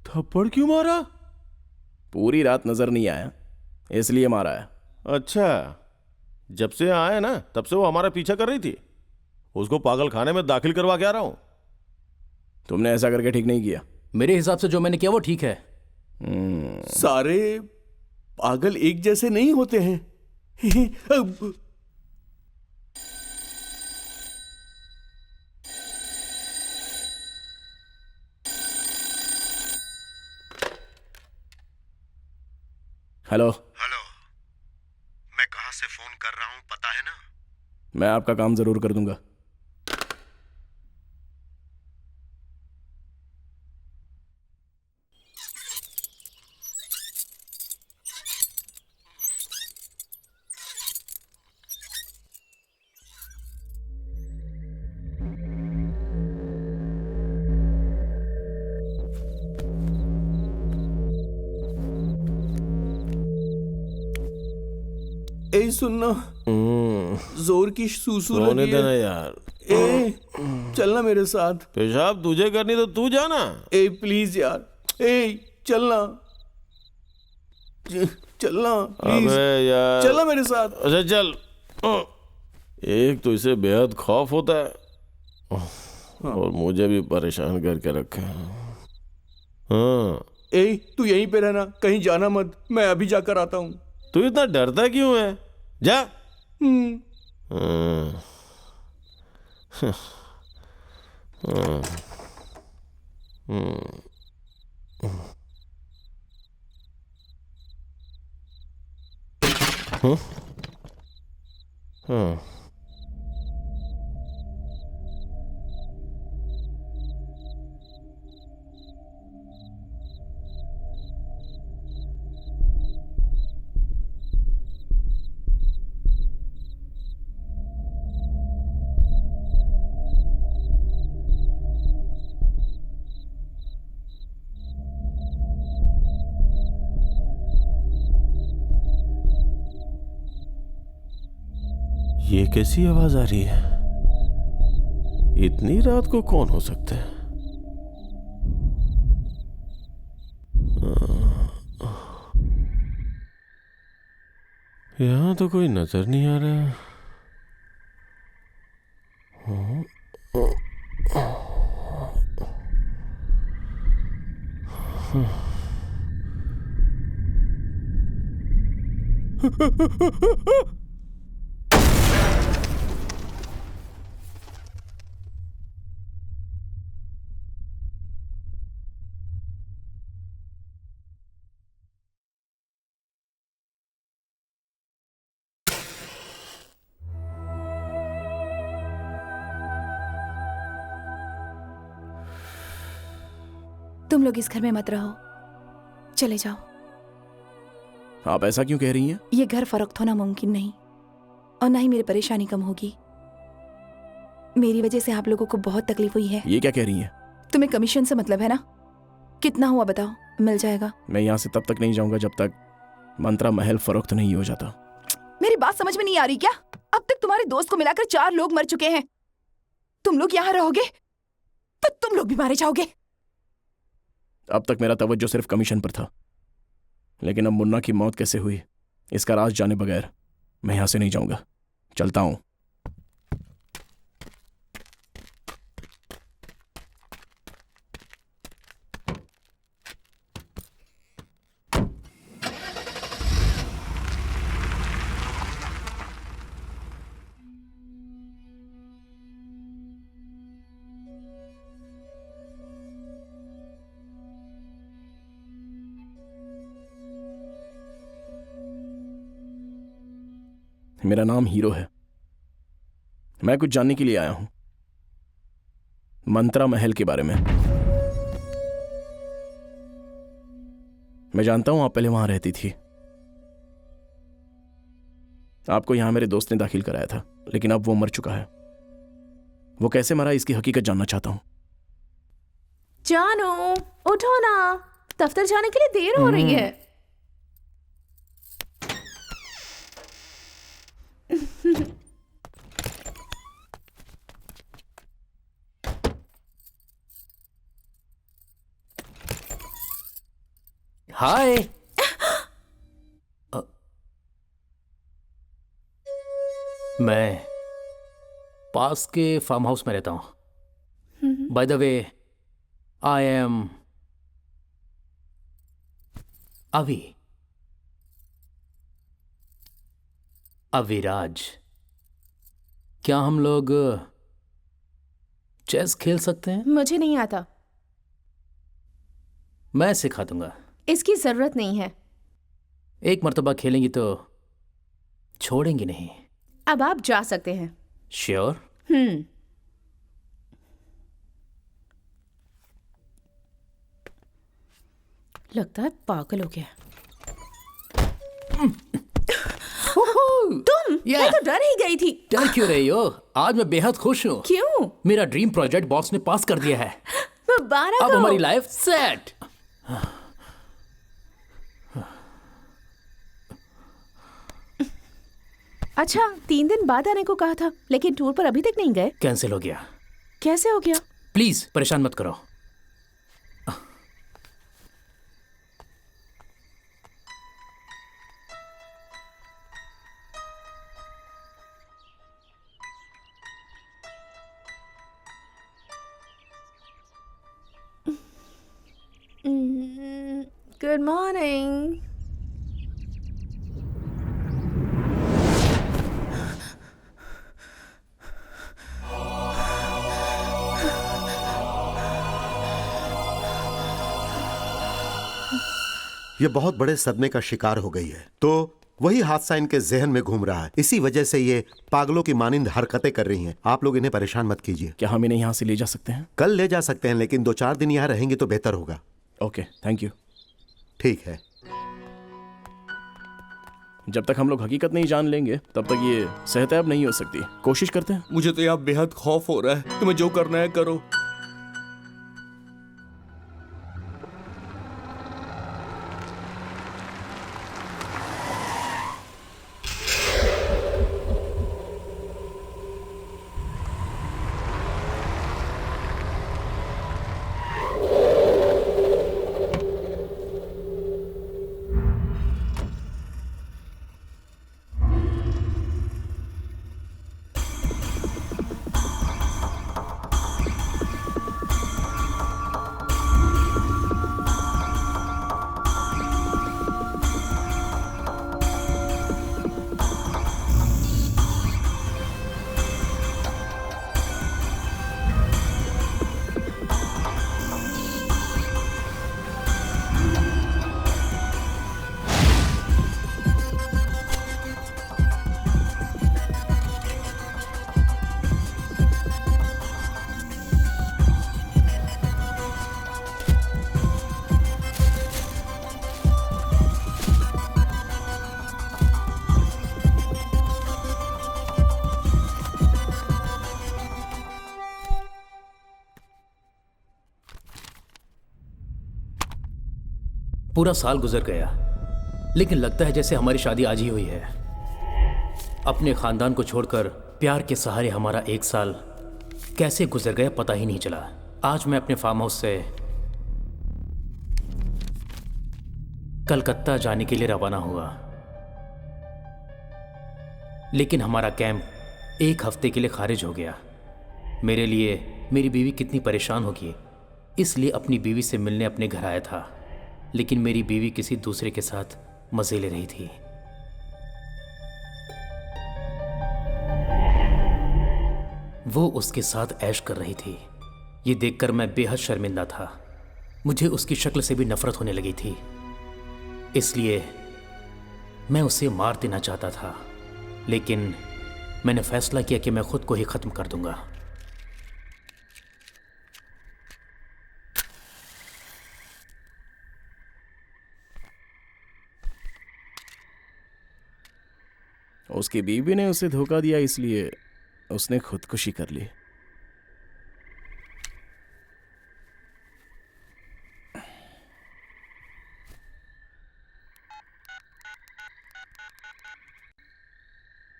थप्पड़ क्यों मारा? पूरी रात नजर नहीं आया, इसलिए मारा है। अच्छा, जब से आए ना तब से वो हमारा पीछा कर रही थी। उसको पागल खाने में दाखिल करवा के आ रहा हूं। तुमने ऐसा करके ठीक नहीं किया। मेरे हिसाब से जो मैंने किया वो ठीक है। सारे पागल एक जैसे नहीं होते हैं। हेलो हेलो, मैं कहाँ से फोन कर रहा हूँ पता है ना? मैं आपका काम जरूर कर दूंगा। ए सुनना, जोर की सूसू सोने लगी है। देना यार। ए चलना मेरे साथ। पेशाब तुझे करनी तो तू जाना। ए प्लीज यार, ए चलना, चलना प्लीज। अबे यार, चलना मेरे साथ। अच्छा चल। एक तो इसे बेहद खौफ होता है और मुझे भी परेशान करके रखा है। हाँ, ए तू यहीं पे रहना, कहीं जाना मत, मैं अभी जाकर आता हूँ। तू इतना डरता क्यों है? जा। ये कैसी आवाज आ रही है? इतनी रात को कौन हो सकता है? यहां तो कोई नजर नहीं आ रहा। तुम लोग इस घर में मत रहो, चले जाओ। आप ऐसा क्यों कह रही हैं? ये घर फरोख्त होना मुमकिन नहीं और ना ही मेरी परेशानी कम होगी। मेरी वजह से आप लोगों को बहुत तकलीफ हुई है। ये क्या कह रही हैं? तुम्हें कमीशन से मतलब है ना? कितना हुआ बताओ, मिल जाएगा। मैं यहाँ से तब तक नहीं जाऊंगा जब तक मंत्रा महल फरोख्त नहीं हो जाता। मेरी बात समझ में नहीं आ रही क्या? अब तक तुम्हारे दोस्त को मिलाकर 4 लोग मर चुके हैं। तुम लोग यहाँ रहोगे तो तुम लोग भी मारे जाओगे। अब तक मेरा तवज्जो सिर्फ कमीशन पर था, लेकिन अब मुन्ना की मौत कैसे हुई इसका राज जाने बगैर मैं यहां से नहीं जाऊंगा। चलता हूं। मेरा नाम हीरो है। मैं कुछ जानने के लिए आया हूं, मंत्रा महल के बारे में। मैं जानता हूं आप पहले वहां रहती थी। आपको यहां मेरे दोस्त ने दाखिल कराया था, लेकिन अब वो मर चुका है। वो कैसे मरा इसकी हकीकत जानना चाहता हूं। जानो, उठो ना, दफ्तर जाने के लिए देर हो रही है। हाय। मैं पास के फार्म हाउस में रहता हूं। By the way, I am Aviraj. क्या हम लोग चेस खेल सकते हैं? मुझे नहीं आता। मैं सिखा दूंगा। इसकी जरूरत नहीं है। एक मर्तबा खेलेंगी तो छोड़ेंगी नहीं। अब आप जा सकते हैं। श्योर? लगता है पागल हो गया। तुम? मैं तो डर ही गई थी। डर क्यों रही हो? आज मैं बेहद खुश हूँ। क्यों? मेरा ड्रीम प्रोजेक्ट बॉस ने पास कर दिया है। मुबारक अब हो। हमारी लाइफ सेट। अच्छा, 3 दिन बाद आने को कहा था, लेकिन टूर पर अभी तक नहीं गए। कैंसिल हो गया। कैसे हो गया? प्लीज परेशान मत करो। Good morning. ये बहुत बड़े सदमे का शिकार हो गई है, तो वही हादसा इनके जहन में घूम रहा है। इसी वजह से ये पागलों की मानिंद हरकतें कर रही हैं। आप लोग इन्हें परेशान मत कीजिए। क्या हम इन्हें यहाँ से ले जा सकते हैं? कल ले जा सकते हैं, लेकिन 2-4 दिन यहाँ रहेंगे तो बेहतर होगा। Okay, thank you. ठीक है। जब तक हम लोग हकीकत नहीं जान लेंगे तब तक ये सेहतयाब नहीं हो सकती। कोशिश करते हैं। मुझे तो यहाँ बेहद खौफ हो रहा है। तुम्हें जो करना है करो। पूरा साल गुजर गया, लेकिन लगता है जैसे हमारी शादी आज ही हुई है। अपने खानदान को छोड़कर प्यार के सहारे हमारा 1 साल कैसे गुजर गया पता ही नहीं चला। आज मैं अपने फार्म हाउस से कलकत्ता जाने के लिए रवाना हुआ, लेकिन हमारा कैंप 1 हफ्ते के लिए खारिज हो गया। मेरे लिए मेरी बीवी कितनी परेशान होगी, इसलिए अपनी बीवी से मिलने अपने घर आया था, लेकिन मेरी बीवी किसी दूसरे के साथ मजे ले रही थी। वो उसके साथ ऐश कर रही थी। ये देखकर मैं बेहद शर्मिंदा था। मुझे उसकी शक्ल से भी नफरत होने लगी थी, इसलिए मैं उसे मार देना चाहता था, लेकिन मैंने फैसला किया कि मैं खुद को ही खत्म कर दूंगा। उसकी बीवी ने उसे धोखा दिया, इसलिए उसने खुदकुशी कर ली।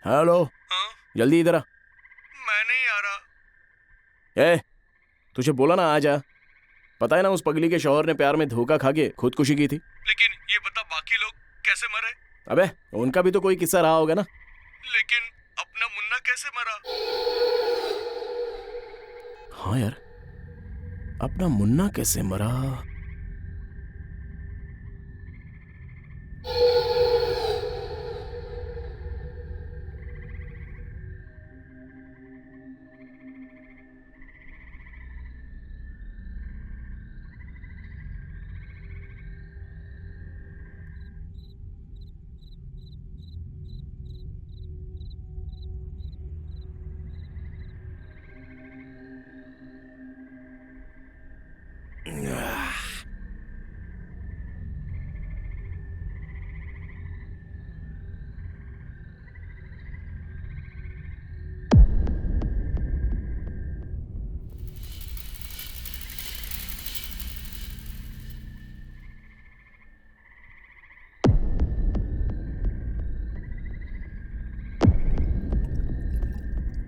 हेलो। हाँ? जल्दी इधर आ। मैं नहीं आ रहा। ए, तुझे बोला ना आ जा। पता है ना उस पगली के शौहर ने प्यार में धोखा खा के खुदकुशी की थी। लेकिन ये बता बाकी लोग कैसे मरे? अबे उनका भी तो कोई किस्सा रहा होगा ना। लेकिन अपना मुन्ना कैसे मरा? हाँ यार, अपना मुन्ना कैसे मरा?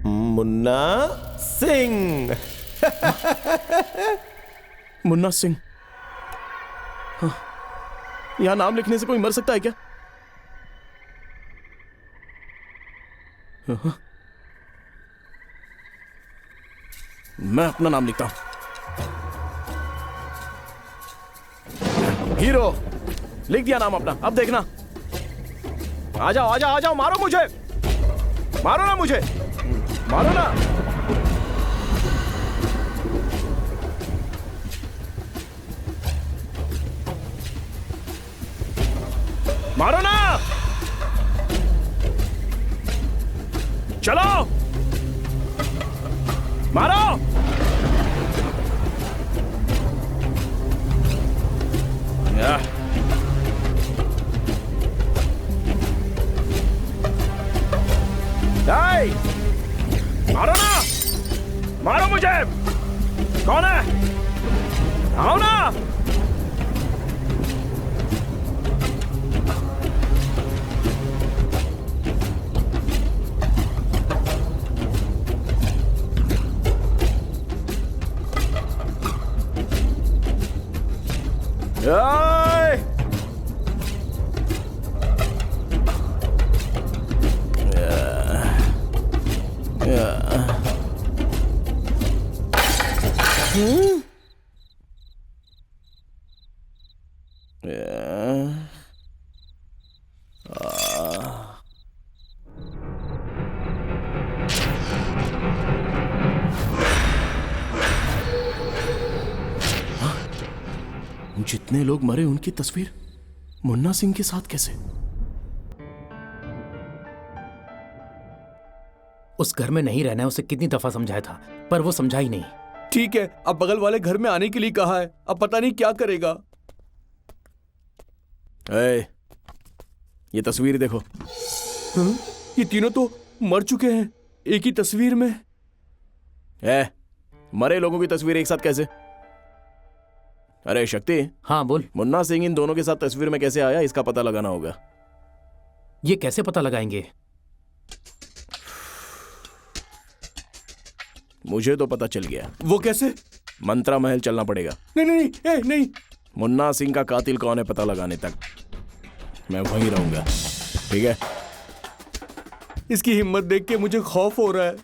मुन्ना सिंह। मुन्ना सिंह। हाँ। यहाँ नाम लिखने से कोई मर सकता है क्या? हाँ। मैं अपना नाम लिखता हूं। हीरो। लिख दिया नाम अपना। अब देखना। आ जाओ आ जाओ आ जाओ, मारो मुझे, मारो ना मुझे, मारो ना। मारो ना, चलो मारो। या। मारो ना, मारो मुझे। कौन है? आओ ना। जितने लोग मरे उनकी तस्वीर मुन्ना सिंह के साथ कैसे? उस घर में नहीं रहना है, उसे कितनी दफा समझाया था पर वो समझा ही नहीं। ठीक है, अब बगल वाले घर में आने के लिए कहा है, अब पता नहीं क्या करेगा। ये तस्वीर देखो। हाँ? ये तीनों तो मर चुके हैं एक ही तस्वीर में। मरे लोगों की तस्वीर एक साथ कैसे? अरे शक्ति। हाँ बोल। मुन्ना सिंह इन दोनों के साथ तस्वीर में कैसे आया, इसका पता लगाना होगा। ये कैसे पता लगाएंगे? मुझे तो पता चल गया। वो कैसे? मंत्रा महल चलना पड़ेगा। नहीं नहीं नहीं। मुन्ना सिंह का कातिल कौन है पता लगाने तक मैं वहीं रहूंगा, ठीक है? इसकी हिम्मत देख के मुझे खौफ हो रहा है।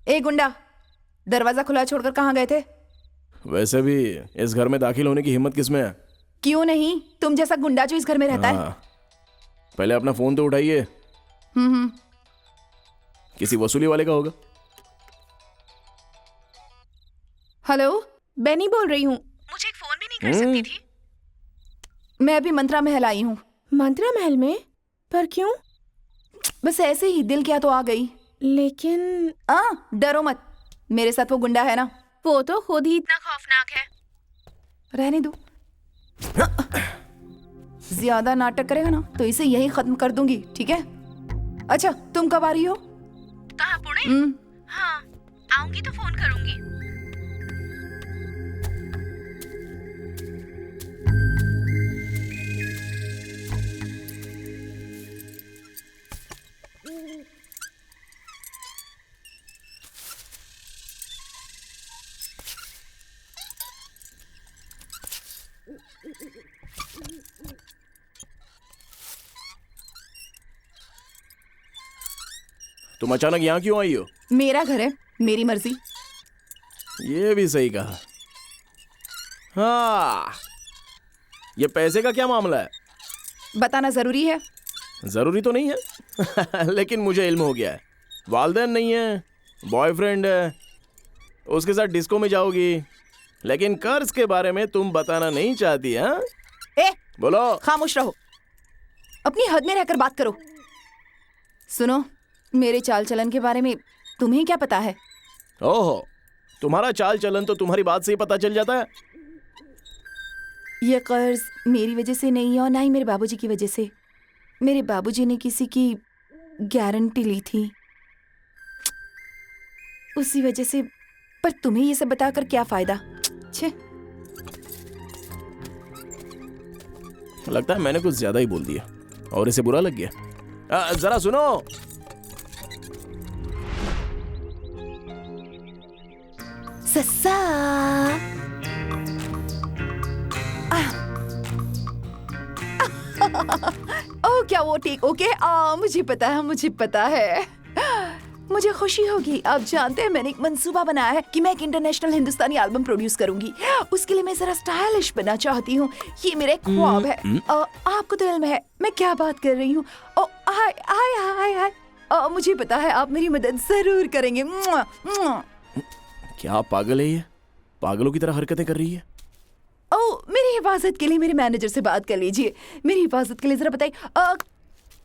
ए गुंडा, दरवाजा खुला छोड़कर कहाँ गए थे? वैसे भी इस घर में दाखिल होने की हिम्मत किसमें है? क्यों नहीं, तुम जैसा गुंडा जो इस घर में रहता है। पहले अपना फोन तो उठाइए। किसी वसूली वाले का होगा। हेलो, बेनी बोल रही हूँ। मुझे एक फोन भी नहीं कर सकती थी? मैं अभी मंत्रा महल आई हूँ। मंत्रा महल में? पर क्यों? बस ऐसे ही दिल किया तो आ गई। लेकिन डरो मत, मेरे साथ वो गुंडा है ना, वो तो खुद ही इतना खौफनाक है। रहने दो। ज्यादा नाटक करेगा ना तो इसे यहीं खत्म कर दूंगी, ठीक है? अच्छा, तुम कब आ रही हो? कहाँ, पुणे? हाँ, आऊंगी तो फोन करूंगी। तुम अचानक यहाँ क्यों आई हो? मेरा घर है, मेरी मर्जी। ये भी सही कहा। हाँ, ये पैसे का क्या मामला है? बताना जरूरी है? जरूरी तो नहीं है लेकिन मुझे इल्म हो गया है। वालदैन नहीं है, बॉयफ्रेंड है, उसके साथ डिस्को में जाओगी, लेकिन कर्ज के बारे में तुम बताना नहीं चाहती। हाँ, ए, बोलो। खामोश रहो, अपनी हद में रहकर बात करो। सुनो, मेरे चाल चलन के बारे में तुम्हें क्या पता है? ओहो, तुम्हारा चाल चलन तो तुम्हारी बात से ही पता चल जाता है। ये कर्ज मेरी वजह से नहीं है और ना ही मेरे बाबूजी की वजह से। मेरे बाबूजी ने किसी की गारंटी ली थी, उसी वजह से। पर तुम्हें ये सब बताकर क्या फायदा? छे। लगता है मैंने कुछ ज्यादा ही बोल दिया और इसे बुरा लग गया। जरा सुनो। सस्सा। ओ, क्या वो ठीक? ओके, मुझे पता है, मुझे पता है। मुझे खुशी होगी। आप जानते हैं मैंने एक मंसूबा बनाया है कि मैं एक इंटरनेशनल हिंदुस्तानी एल्बम प्रोड्यूस करूंगी। उसके लिए मैं जरा स्टाइलिश बनना चाहती हूँ। ये मेरा एक ख्वाब है। आपको तो इल्म है मैं क्या बात कर रही हूँ। ओ, हाय हाय हाय हाय। मुझे पता है आप मेरी मदद जरूर करेंगे। मुआ, मुआ। क्या पागल है ये? पागलों की तरह हरकतें कर रही है। मेरी हिफाजत के लिए मेरे मैनेजर से बात कर लीजिए। मेरी हिफाजत के लिए जरा बताइए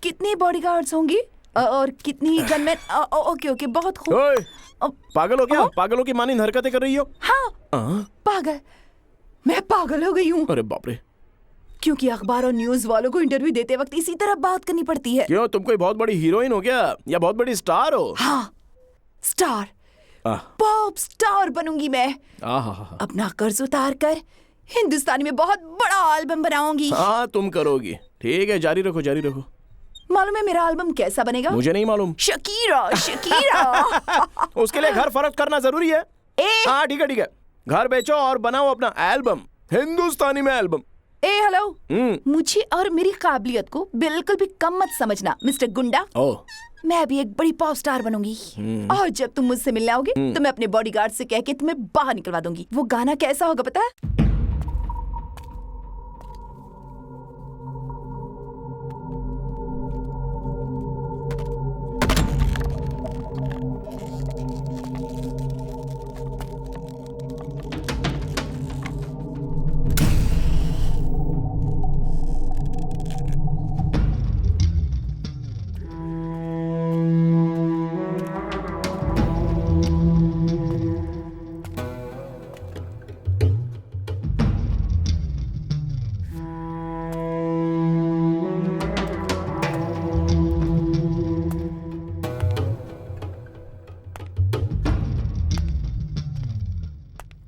कितने बॉडीगार्ड्स होंगी और कितनी गनमैन? ओके ओके, बहुत खूब। पागल हो क्या? पागलों की मानिंद हरकतें कर रही हो? हाँ, पागल। मैं पागल हो गई हूँ। अरे बाप रे। क्योंकि अखबार और न्यूज वालों को इंटरव्यू देते वक्त इसी तरह बात करनी पड़ती है। क्यों, तुम कोई बहुत बड़ी हीरोइन हो क्या या बहुत बड़ी स्टार हो? हाँ, स्टार, पॉप स्टार बनूंगी मैं। अपना कर्ज उतार कर हिंदुस्तानी में बहुत बड़ा एल्बम बनाऊंगी। हाँ, तुम करोगी। ठीक है, जारी रखो जारी रखो। मालूम है मेरा एल्बम कैसा बनेगा? मुझे नहीं मालूम। Shakira Shakira. उसके लिए घर फरोख्त करना जरूरी है। हाँ ठीक है ठीक है, घर बेचो और बनाओ अपना एल्बम, हिंदुस्तानी में एल्बम। हेलो, मुझे और मेरी काबिलियत को बिल्कुल भी कम मत समझना मिस्टर गुंडा। मैं भी एक बड़ी पॉप स्टार बनूंगी और जब तुम मुझसे मिलने आओगे तो मैं अपने बॉडीगार्ड से कह के तुम्हें बाहर निकलवा दूंगी। वो गाना कैसा होगा पता है?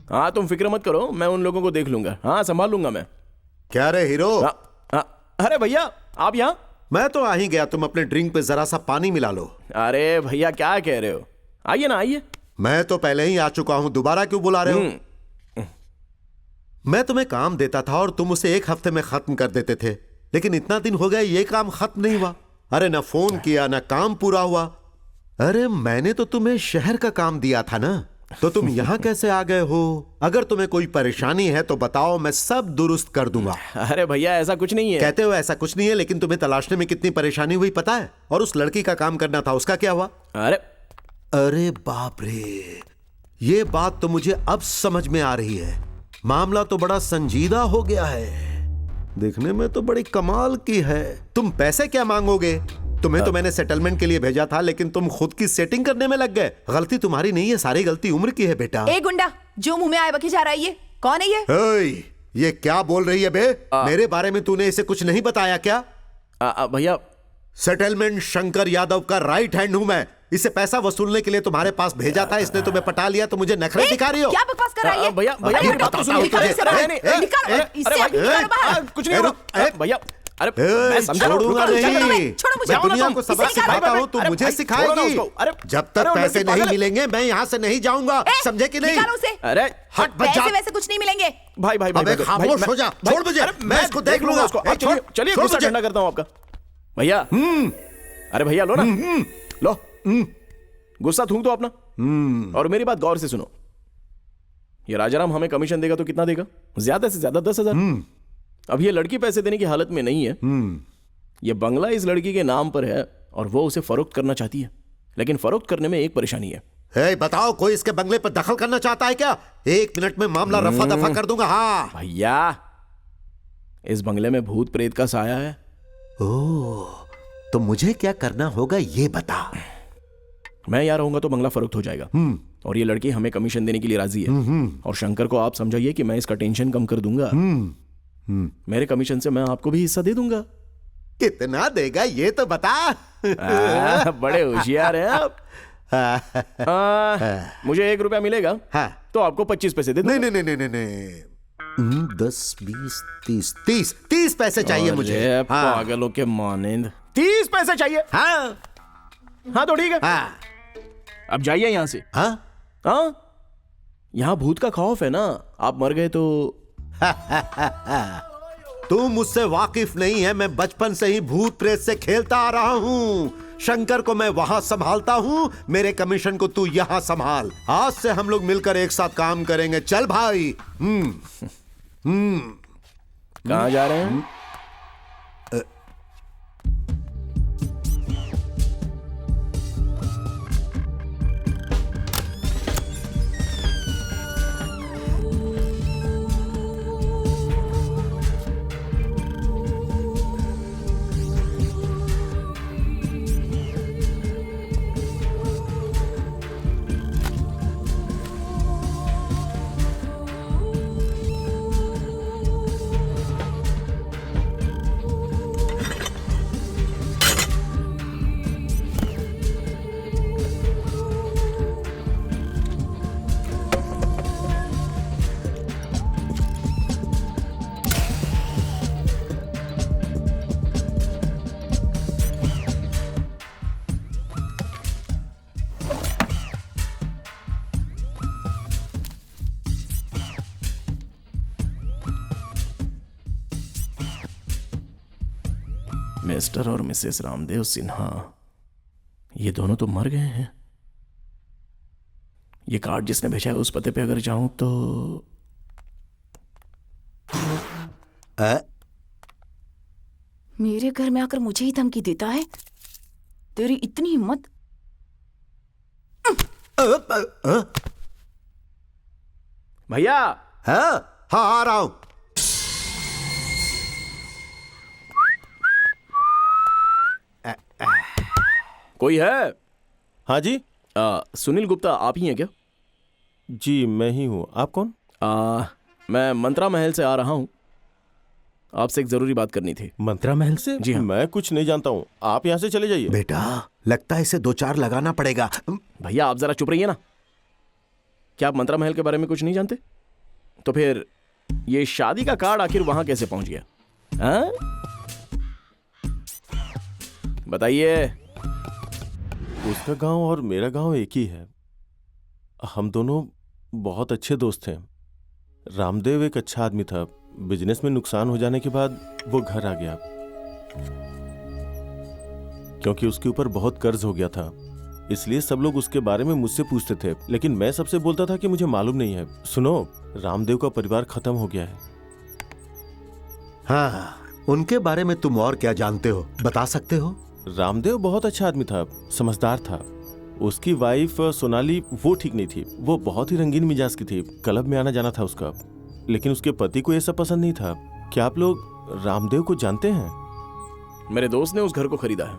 हाँ, तुम फिक्र मत करो, मैं उन लोगों को देख लूंगा। हाँ, संभाल लूंगा मैं। क्या रे हीरो? अरे भैया, आप यहाँ? मैं तो आ ही गया, तुम अपने ड्रिंक पे जरा सा पानी मिला लो। अरे भैया, क्या कह रहे हो? आइए ना, आइए। मैं तो पहले ही आ चुका हूँ, दोबारा क्यों बुला रहे हो? मैं तुम्हें काम देता था और तुम उसे एक हफ्ते में खत्म कर देते थे, लेकिन इतना दिन हो गया ये काम खत्म नहीं हुआ। अरे ना फोन किया ना काम पूरा हुआ। अरे मैंने तो तुम्हें शहर का काम दिया था ना, तो तुम यहाँ कैसे आ गए हो? अगर तुम्हें कोई परेशानी है तो बताओ, मैं सब दुरुस्त कर दूंगा। अरे भैया, ऐसा कुछ नहीं है। कहते हो ऐसा कुछ नहीं है, लेकिन तुम्हें तलाशने में कितनी परेशानी हुई पता है? और उस लड़की का काम करना था, उसका क्या हुआ? अरे बाप रे, ये बात तो मुझे अब समझ में आ रही है। मामला तो बड़ा संजीदा हो गया है, देखने में तो बड़ी कमाल की है। तुम पैसे क्या मांगोगे? तुम्हें तो मैंने सेटलमेंट के लिए भेजा था, लेकिन तुम खुद की सेटिंग करने में लग गए। गलती तुम्हारी नहीं है, सारी गलती उम्र की है बेटा। ए गुंडा, जो मुंह में आए बकी जा रहा है, ये कौन है? ये क्या बोल रही है बे? मेरे बारे में तूने इसे कुछ नहीं बताया क्या? भैया, सेटलमेंट शंकर यादव का राइट हैंड हूं मैं। इसे पैसा वसूलने के लिए तुम्हारे पास भेजा था, इसने तुम्हें पटा लिया, तो मुझे नखरे दिखा रही हो? क्या बकवास कर रही है? भैया, मेरी बात तो सुनिए। कुछ नहीं होगा भैया। अरे मैं समझाऊंगा नहीं, मैं दुनिया को सबक सिखाता हूँ, तू मुझे सिखाएगी। जब तक पैसे नहीं मिलेंगे मैं यहाँ से नहीं जाऊंगा, समझे कि नहीं? अरे हट, बच जा। वैसे कुछ नहीं मिलेंगे। भाई भाई भाई, खामोश हो जा, छोड़ मुझे, मैं इसको देख लूंगा। चलिए, गुस्सा ठंडा करता हूँ आपका। भैया, अरे भैया लो ना, लो। गुस्सा थूक दो अपना और मेरी बात गौर से सुनो। ये राजाराम हमें कमीशन देगा तो कितना देगा? ज्यादा से ज्यादा 10,000। अब ये लड़की पैसे देने की हालत में नहीं है। ये बंगला इस लड़की के नाम पर है और वो उसे फरोख्त करना चाहती है, लेकिन फरोख्त करने में एक परेशानी है। बताओ, कोई इसके बंगले पर दखल करना चाहता है क्या? 1 मिनट में मामला रफा दफा कर दूंगा। हाँ भैया, इस बंगले में भूत प्रेत का साया है। ओह, तो मुझे क्या करना होगा ये बता। मैं यहाँ रहूंगा तो बंगला फरोख्त हो जाएगा और ये लड़की हमें कमीशन देने के लिए राजी है। और शंकर को आप समझाइए कि मैं इसका टेंशन कम कर दूंगा। मेरे कमीशन से मैं आपको भी हिस्सा दे दूंगा। कितना देगा ये तो बता। बड़े होशियार हैं आप। मुझे 1 रुपया मिलेगा तो आपको 25 पैसे दे दूंगा। नहीं, 10, 20, 30 पैसे चाहिए मुझे। पागलों के मानिंद 30 पैसे चाहिए। हाँ तो ठीक है। अब जाइए यहां से। यहाँ भूत का खौफ है ना, आप मर गए तो। तू मुझसे वाकिफ नहीं है। मैं बचपन से ही भूत प्रेत से खेलता आ रहा हूँ। शंकर को मैं वहां संभालता हूँ, मेरे कमीशन को तू यहाँ संभाल। आज से हम लोग मिलकर एक साथ काम करेंगे। चल भाई। कहाँ जा रहे हैं? मिस्टर और मिसेस रामदेव सिन्हा, ये दोनों तो मर गए हैं। ये कार्ड जिसने भेजा है उस पते पे अगर जाऊं तो मेरे घर में आकर मुझे ही धमकी देता है। तेरी इतनी हिम्मत। भैया। हाँ आ रहा हूं। कोई है? हाँ जी। सुनील गुप्ता आप ही हैं क्या? जी मैं ही हूँ। आप कौन? मैं मंत्रा महल से आ रहा हूँ, आपसे एक जरूरी बात करनी थी। मंत्रा महल से? जी हाँ। मैं कुछ नहीं जानता हूँ, आप यहाँ से चले जाइए। बेटा लगता है इसे 2-4 लगाना पड़ेगा। भैया आप जरा चुप रहिए ना। क्या आप मंत्रा महल के बारे में कुछ नहीं जानते? तो फिर ये शादी का कार्ड आखिर वहां कैसे पहुंच गया? बताइए। उसका गांव और मेरा गांव एक ही है। हम दोनों बहुत अच्छे दोस्त थे। रामदेव एक अच्छा आदमी था। बिजनेस में नुकसान हो जाने के बाद वो घर आ गया क्योंकि उसके ऊपर बहुत कर्ज हो गया था। इसलिए सब लोग उसके बारे में मुझसे पूछते थे, लेकिन मैं सबसे बोलता था कि मुझे मालूम नहीं है। सुनो, रामदेव का परिवार खत्म हो गया है। हाँ, उनके बारे में तुम और क्या जानते हो, बता सकते हो? रामदेव बहुत अच्छा आदमी था, समझदार था। उसकी वाइफ सोनाली वो ठीक नहीं थी। वो बहुत ही रंगीन मिजाज की थी। क्लब में आना जाना था उसका, लेकिन उसके पति को ये सब पसंद नहीं था। क्या आप लोग रामदेव को जानते हैं? मेरे दोस्त ने उस घर को खरीदा है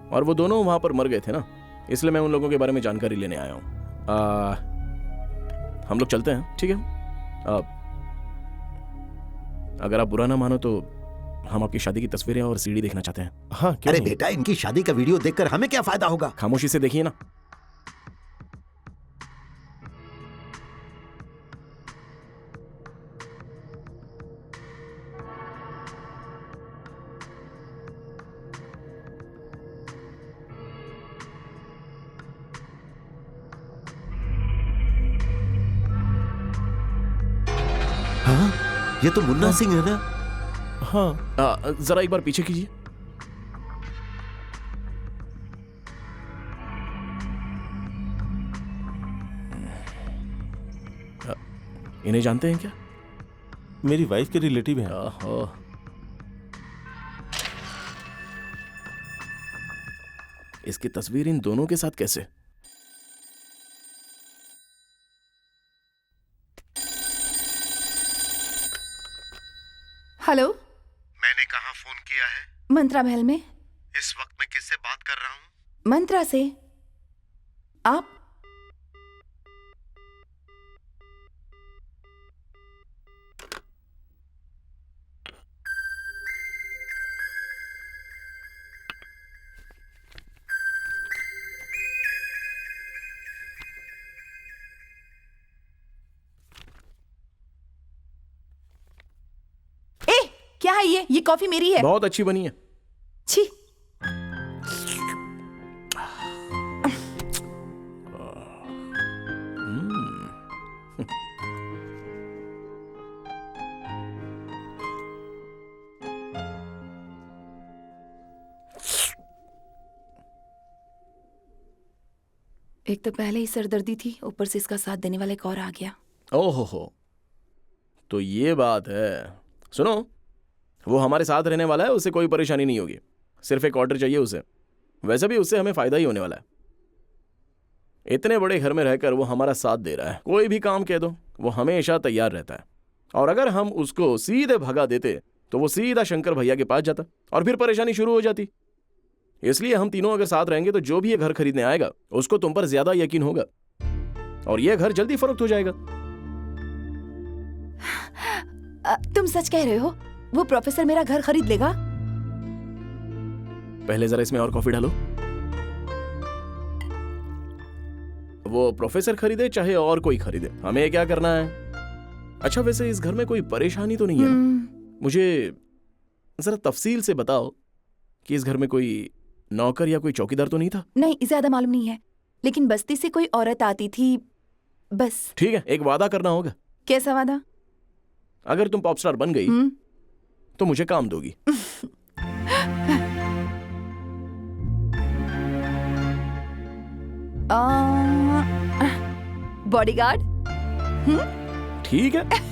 और वो दोनों वहां पर मर गए थे ना, इसलिए मैं उन लोगों के बारे में जानकारी लेने आया हूँ। हम लोग चलते हैं, ठीक है? अगर आप बुरा ना मानो तो हम आपकी शादी की तस्वीरें और सीडी देखना चाहते हैं। हाँ क्यों अरे नहीं? बेटा, इनकी शादी का वीडियो देखकर हमें क्या फायदा होगा? खामोशी से देखिए ना। हाँ, ये तो मुन्ना सिंह है ना? हाँ। जरा एक बार पीछे कीजिए। इन्हें जानते हैं क्या? मेरी वाइफ के रिलेटिव हैं। ओहो। इसकी तस्वीर इन दोनों के साथ कैसे? हेलो, मैंने कहाँ फोन किया है? मंत्रा महल में। इस वक्त मैं किससे बात कर रहा हूँ? मंत्रा से। आप? क्या है ये कॉफी मेरी है। बहुत अच्छी बनी है। छी। एक तो पहले ही सरदर्दी थी, ऊपर से इसका साथ देने वाला एक और आ गया। ओहो हो, तो ये बात है। सुनो, वो हमारे साथ रहने वाला है, उसे कोई परेशानी नहीं होगी। सिर्फ एक ऑर्डर चाहिए उसे। वैसे भी उससे हमें फायदा ही होने वाला है। इतने बड़े घर में रहकर वो हमारा साथ दे रहा है। कोई भी काम कह दो, वो हमेशा तैयार रहता है। और अगर हम उसको सीधे भगा देते तो वो सीधा शंकर भैया के पास जाता और फिर परेशानी शुरू हो जाती। इसलिए हम तीनों अगर साथ रहेंगे तो जो भी ये घर खरीदने आएगा उसको तुम पर ज्यादा यकीन होगा और ये घर जल्दी फरोख्त हो जाएगा। तुम सच कह रहे हो? वो प्रोफेसर मेरा घर खरीद लेगा? पहले जरा इसमें और कॉफी डालो। वो प्रोफेसर खरीदे चाहे और कोई खरीदे, हमें क्या करना है? अच्छा, वैसे इस घर में कोई परेशानी तो नहीं है ना? मुझे जरा तफसील से बताओ कि इस घर में कोई नौकर या कोई चौकीदार तो नहीं था? नहीं, ज्यादा मालूम नहीं है, लेकिन बस्ती से कोई औरत आती थी बस। ठीक है, एक वादा करना होगा। कैसा वादा? अगर तुम पॉपस्टार बन गई तो मुझे काम दोगी। बॉडीगार्ड? ठीक है।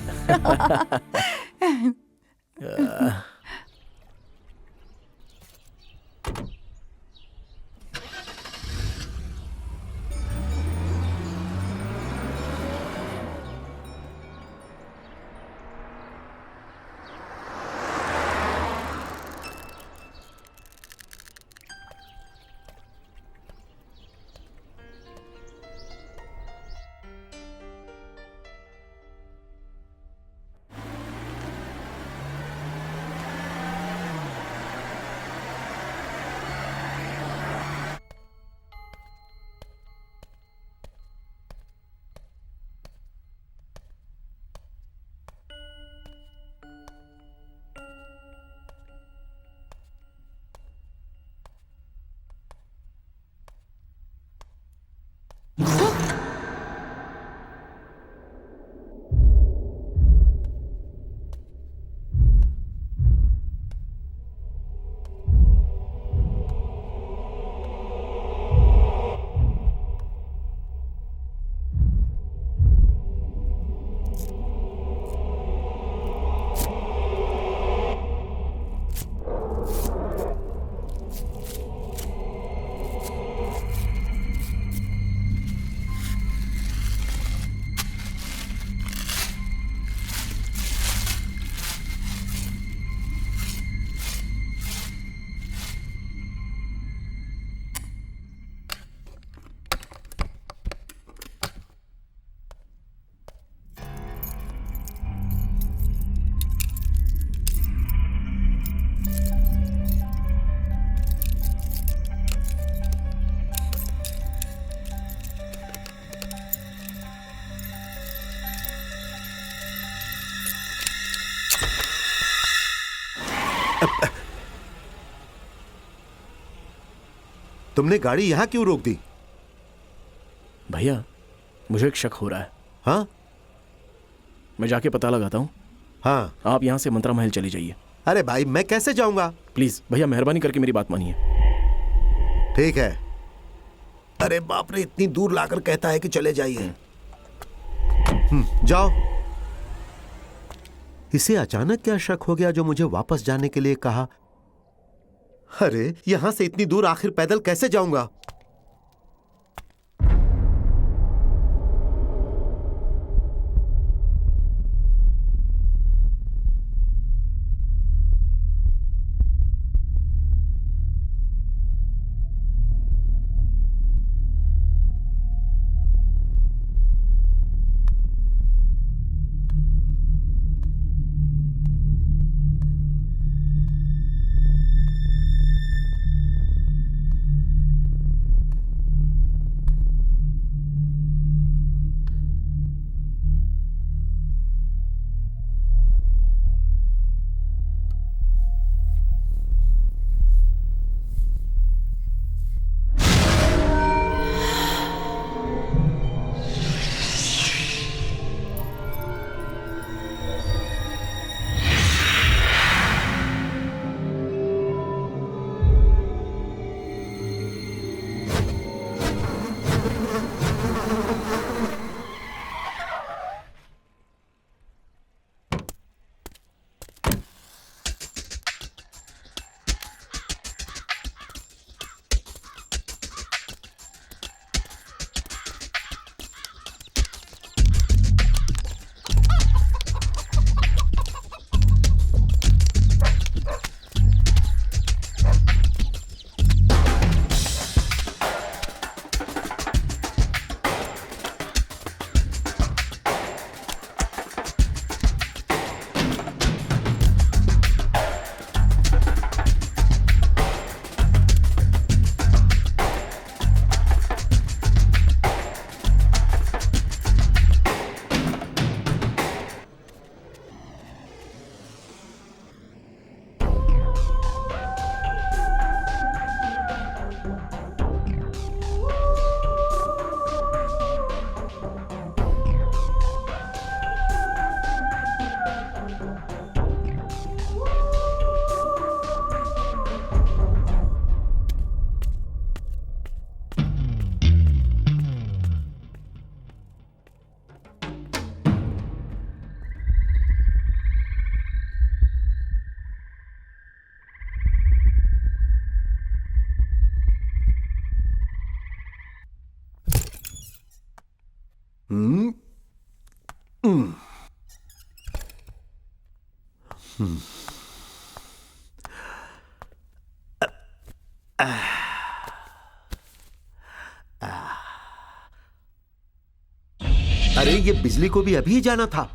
तुमने गाड़ी यहाँ क्यों रोक दी? भैया, मुझे एक शक हो रहा है। हाँ? मैं जाके पता लगाता हूँ। हाँ, आप यहाँ से मंत्रा महल चली जाइए। अरे भाई, मैं कैसे जाऊंगा? प्लीज भैया, मेहरबानी करके मेरी बात मानिए। ठीक है। अरे बाप रे, इतनी दूर लाकर कहता है कि चले जाइए। जाओ। इसे अचानक क्या शक हो गया जो मुझे वापस जाने के लिए कहा? अरे यहां से इतनी दूर आखिर पैदल कैसे जाऊंगा? अरे ये बिजली को भी अभी जाना था।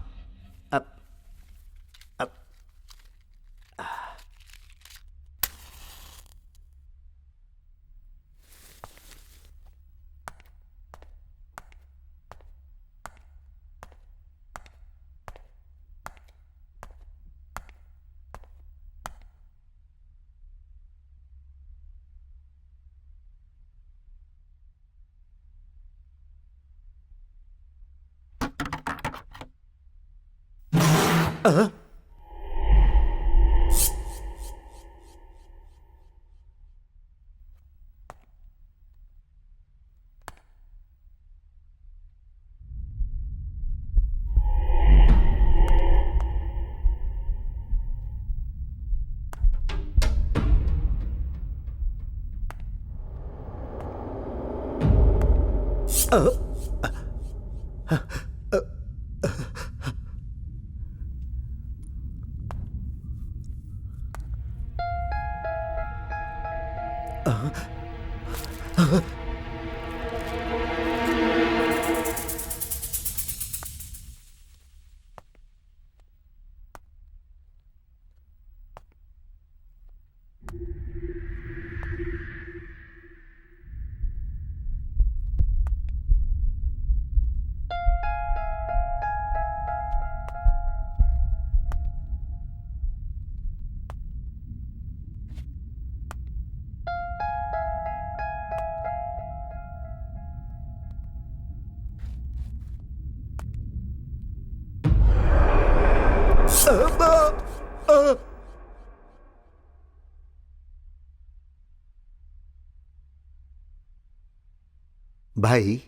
भाई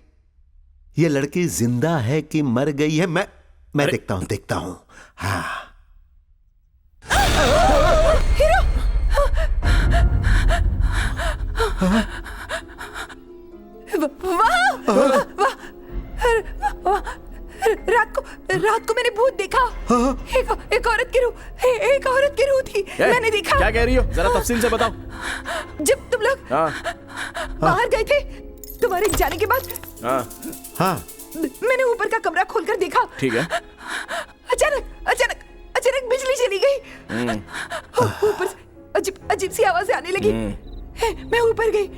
ये लड़की जिंदा है कि मर गई है? मैं देखता हूं हाँ। हीरो रात को मैंने भूत देखा। एक औरत की रूह थी। मैंने देखा। क्या कह रही हो, जरा तफसील से बताओ। जब तुम लोग बाहर गए थे, तुम्हारे जाने के बाद मैंने ऊपर का कमरा खोलकर देखा। ठीक है। अचानक बिजली चली गई। ऊपर से अजीब सी आवाजें आने लगी। मैं ऊपर गई।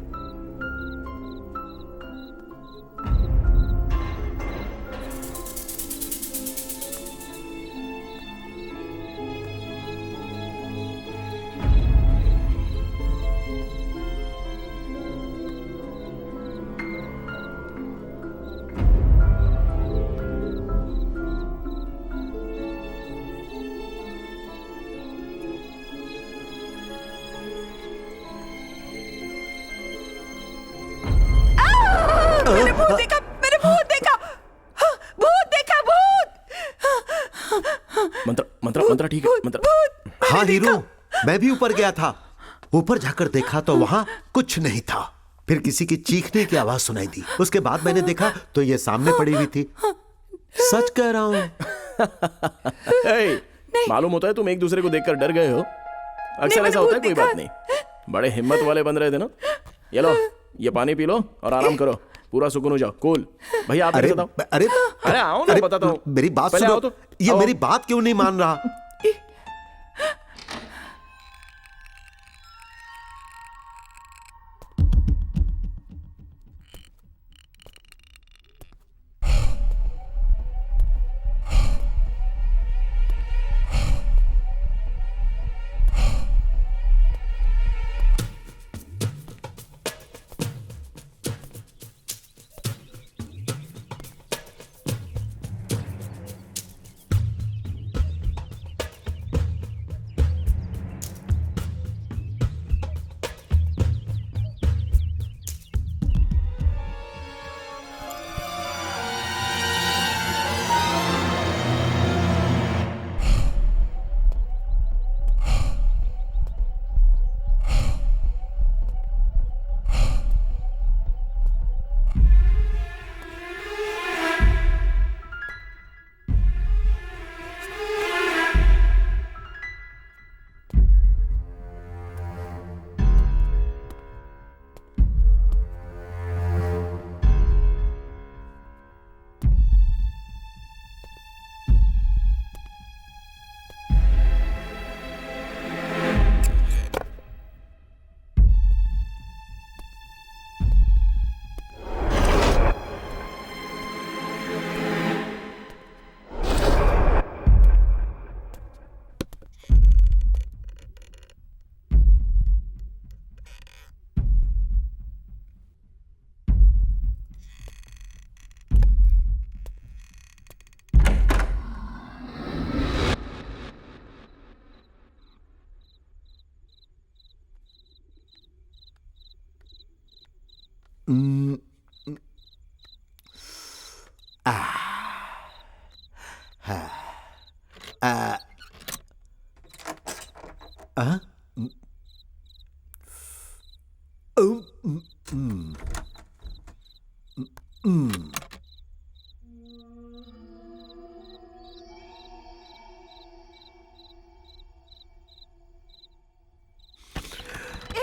मैंने भूत देखा। मंत्रा ठीक है। मंत्रा। हाँ हीरो, मैं भी ऊपर गया था। ऊपर जाकर देखा तो वहाँ कुछ नहीं था। फिर किसी की चीखने की आवाज सुनाई दी। उसके बाद मैंने देखा तो ये सामने पड़ी हुई थी। सच कह रहा हूँ। मालूम होता है तुम एक दूसरे को देखकर डर गए हो। अक्सर ऐसा होता है। कोई बात नहीं, बड़े हिम्मत वाले बन रहे थे ना। ये लो, ये पानी पी लो और आराम करो। पूरा सुकून हो जाओ। कूल भैया, आप बताओ। अरे आओ ना, बताता हूँ। मेरी बात सुनो तो। ये मेरी बात क्यों नहीं मान रहा?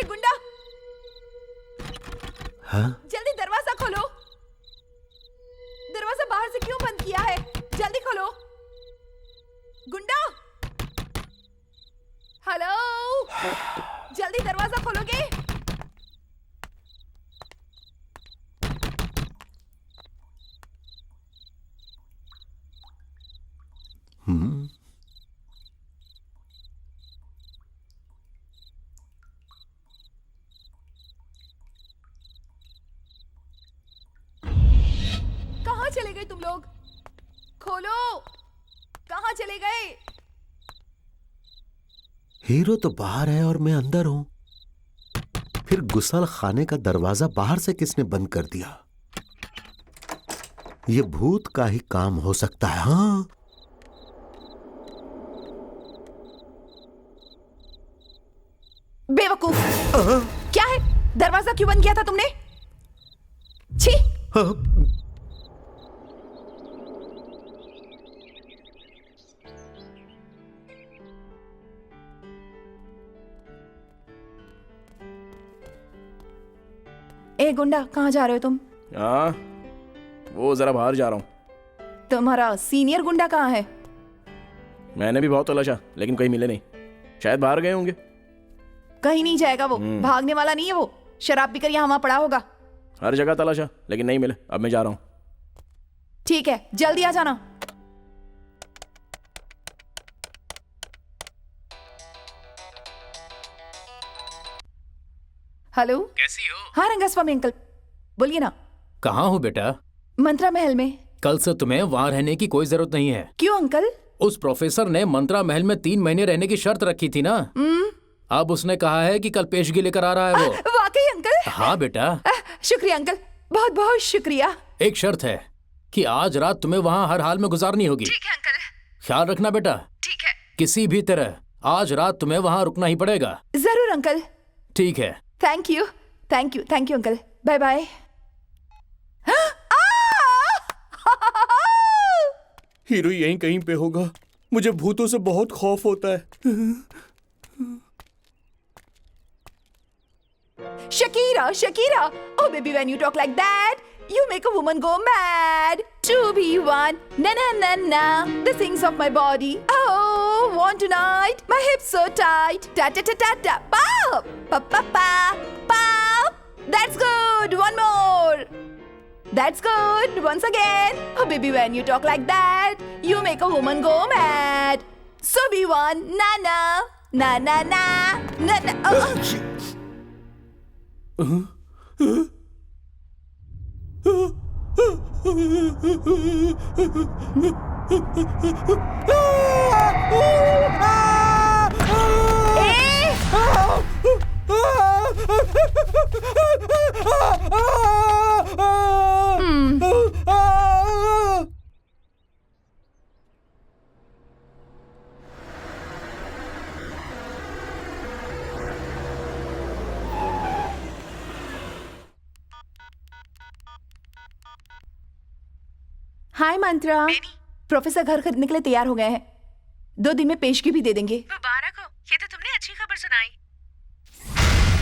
गुंडा, हाँ? जल्दी दरवाजा खोलो। दरवाजा बाहर से क्यों बंद किया है? जल्दी खोलो। गुंडा, हेलो, जल्दी दरवाजा खोलोगे? कहाँ चले गए तुम लोग? खोलो, कहाँ चले गए? हीरो तो बाहर है और मैं अंदर हूं। फिर गुसल खाने का दरवाजा बाहर से किसने बंद कर दिया? ये भूत का ही काम हो सकता है। हाँ, बेवकूफ। क्या है, दरवाजा क्यों बंद किया था तुमने? छी। ए गुंडा, कहाँ जा रहे हो तुम? हाँ, वो जरा बाहर जा रहा हूँ। तुम्हारा सीनियर गुंडा कहाँ है? मैंने भी बहुत तलाशा लेकिन कहीं मिले नहीं, शायद बाहर गए होंगे। कहीं नहीं जाएगा वो, भागने वाला नहीं है वो। शराब पीकर यहाँ वहां पड़ा होगा। हर जगह तलाशा लेकिन नहीं मिले। अब मैं जा रहा हूँ। ठीक है, जल्दी आ जाना। हेलो, कैसी हो? हाँ रंगास्वामी अंकल, बोलिए ना। कहाँ हो बेटा? मंत्रा महल में। कल से तुम्हें वहाँ रहने की कोई जरूरत नहीं है। क्यों अंकल? उस प्रोफेसर ने मंत्रा महल में 3 महीने रहने की शर्त रखी थी ना। अब उसने कहा है कि कल पेशगी लेकर आ रहा है वो। वाकई अंकल? हाँ बेटा। शुक्रिया अंकल, बहुत बहुत शुक्रिया। एक शर्त है कि आज रात तुम्हें वहाँ हर हाल में गुजारनी होगी। ठीक है अंकल। ख्याल रखना बेटा। ठीक है। किसी भी तरह आज रात तुम्हें वहाँ रुकना ही पड़ेगा। जरूर अंकल। ठीक है। Thank you, thank you, thank you uncle. Bye bye. Hero यहीं कहीं पे होगा। मुझे भूतों से बहुत खौफ होता है। Shakira, Shakira, oh baby, when you talk like that, you make a woman go mad. 2v1, na na na na, the things of my body. Oh, want tonight? My hips so tight. Ta ta ta ta ta, pop, pop pop pop, pop. That's good. One more. That's good. Once again. Oh baby, when you talk like that, you make a woman go mad. So be one, na na, na na na, na na. Oh. Hi Mantra, professor घर खरीदने के लिए तैयार हो गए हैं। 2 दिन में पेशगी भी दे देंगे। मुबारक हो, ये तो तुमने अच्छी खबर सुनाई।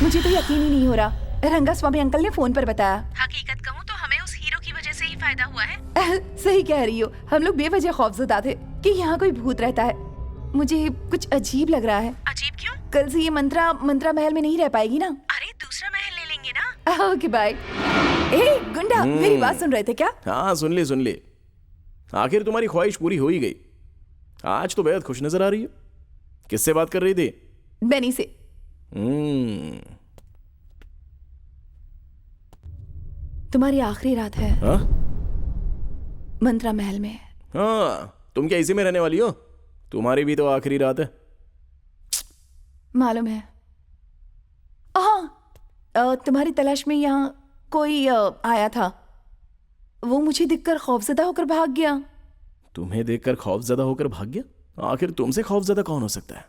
मुझे तो यकीन ही नहीं हो रहा। रंगास्वामी अंकल ने फोन पर बताया। हकीकत कहूँ तो हमें उस हीरो की वजह से ही फायदा हुआ है। सही कह रही हो, हम लोग बेवजह खौफजदा थे कि यहाँ कोई भूत रहता है। मुझे कुछ अजीब लग रहा है। अजीब क्यों? कल से ये मंत्रा महल में नहीं रह पाएगी ना। अरे दूसरा महल ले लेंगे ना। Okay bye. ए गुंडा, मेरी बात सुन रहे थे क्या? हाँ, सुन ली। आखिर तुम्हारी ख्वाहिश पूरी हो ही गई। आज तो बेहद खुश नजर आ रही है। किससे बात कर रही थी? बेनी से। तुम्हारी आखिरी रात है। हाँ? मंत्रा महल में। हाँ, तुम क्या इसी में रहने वाली हो? तुम्हारी भी तो आखिरी रात है। मालूम है। हाँ, तुम्हारी तलाश में यहाँ कोई आया था। वो मुझे देखकर खौफजदा होकर भाग गया। तुम्हें देखकर खौफजदा होकर भाग गया? आखिर तुमसे खौफजदा कौन हो सकता है?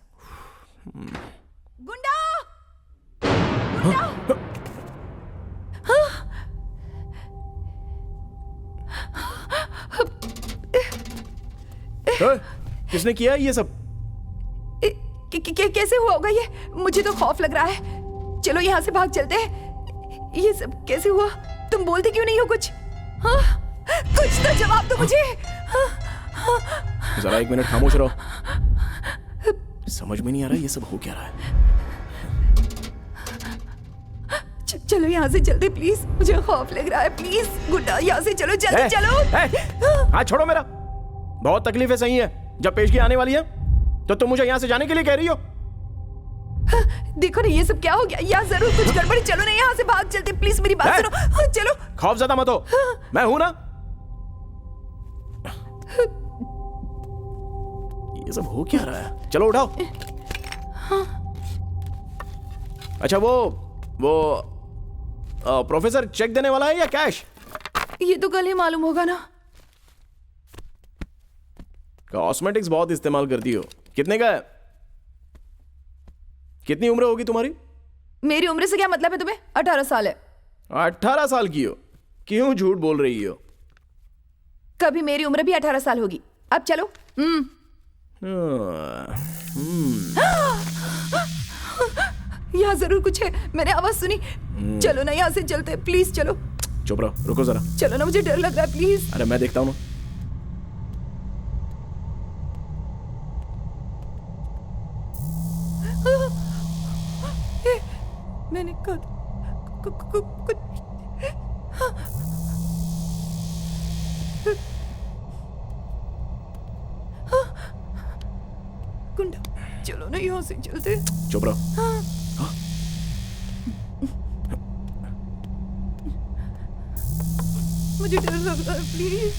गुंडा! गुंडा! किसने किया ये सब? कैसे हुआ होगा ये? मुझे तो खौफ लग रहा है। चलो यहाँ से भाग चलते हैं। ये सब कैसे हुआ? तुम बोलते क्यों नहीं हो कुछ? हाँ? कुछ तो जवाब दो मुझे। जरा 1 मिनट खामोश रहो। समझ में नहीं आ रहा ये सब हो क्या रहा है। चलो यहाँ से जल्दी प्लीज, मुझे खौफ लग रहा है। प्लीज गुड्डा, यहाँ से चलो, जल्दी चलो। हाथ छोड़ो मेरा। बहुत तकलीफें सही है। जब पेशगी आने वाली है तो तुम मुझे यहाँ से जाने के लिए कह रही हो? देखो ना ये सब क्या हो गया। यहाँ जरूर कुछ गड़बड़ी। चलो ना यहाँ से भाग चलते, प्लीज मेरी बात सुनो। चलो। खौफजदा मत हो, मैं हूं ना। ये सब हो क्या रहा है? चलो उठाओ। अच्छा वो प्रोफेसर चेक देने वाला है या कैश? ये तो कल ही मालूम होगा ना। कॉस्मेटिक्स बहुत इस्तेमाल करती हो। कितने का है? कितनी उम्र होगी तुम्हारी? मेरी उम्र से क्या मतलब है तुम्हें? 18 साल है। 18 साल की हो? क्यों झूठ बोल रही हो? कभी मेरी उम्र भी 18 साल होगी। अब चलो। यहाँ जरूर कुछ है, मैंने आवाज सुनी। चलो ना, यहाँ से चलते हैं, प्लीज चलो। चुप रहो, रुको जरा। चलो ना, मुझे डर लग रहा है, प्लीज। अरे मैं देखता हूँ ना। मैंने कुछ गुंडा, चलो ना, यहाँ से चलते। चुप रहो। मुझे डर लग रहा है, प्लीज।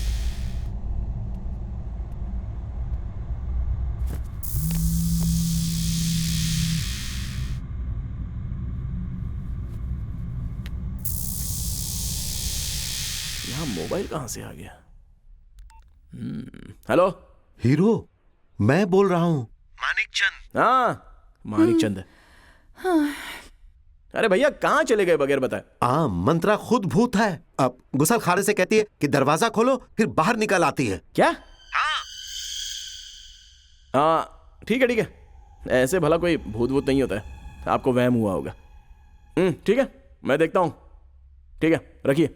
यहाँ मोबाइल कहाँ से आ गया? हेलो हीरो, मैं बोल रहा हूँ। मानिक चंद। हाँ, मानिक चंद है। अरे भैया कहाँ चले गए बगैर बताए? मंत्रा खुद भूत है। अब गुसल खाने से कहती है कि दरवाजा खोलो, फिर बाहर निकल आती है। क्या? हाँ ठीक है ठीक है, ऐसे भला कोई भूत भूत नहीं होता है, आपको वहम हुआ होगा। ठीक है, मैं देखता हूँ। ठीक है, रखिए।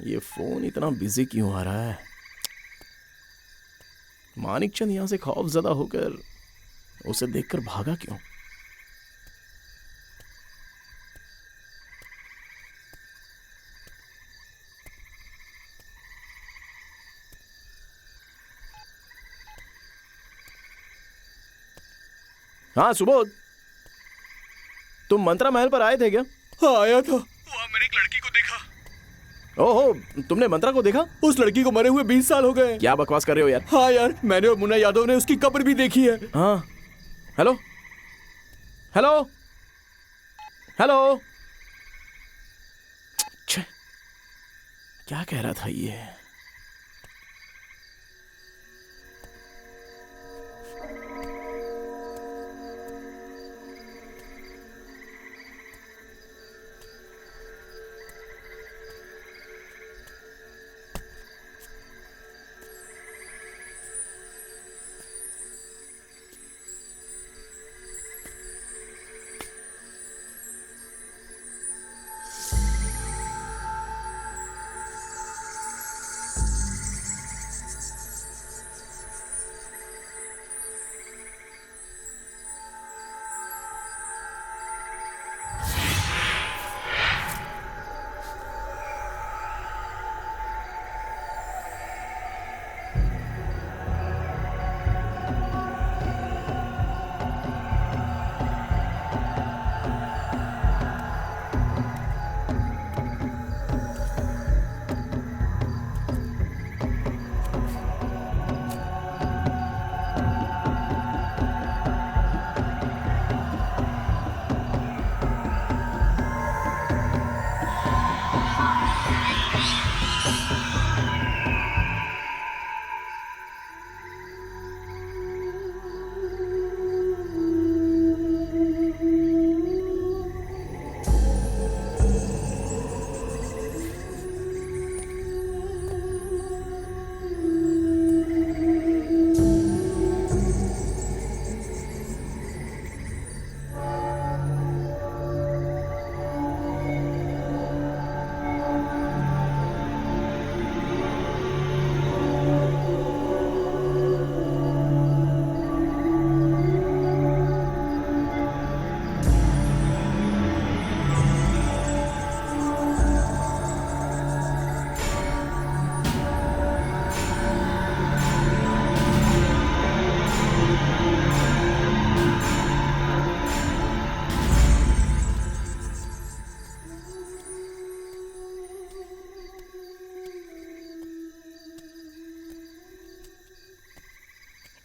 ये फोन इतना बिजी क्यों आ रहा है? मानिक चंद यहां से खौफजदा होकर उसे देखकर भागा क्यों? हाँ सुबोध, तुम मंत्रा महल पर आए थे क्या? हाँ आया था। वहाँ मैंने एक लड़की को देखा। ओहो, तुमने मंत्रा को देखा? उस लड़की को मरे हुए 20 साल हो गए। क्या बकवास कर रहे हो यार? हाँ यार, मैंने और मुन्ना यादव ने उसकी कब्र भी देखी है। हाँ, हेलो हेलो हेलो। छे, क्या कह रहा था ये?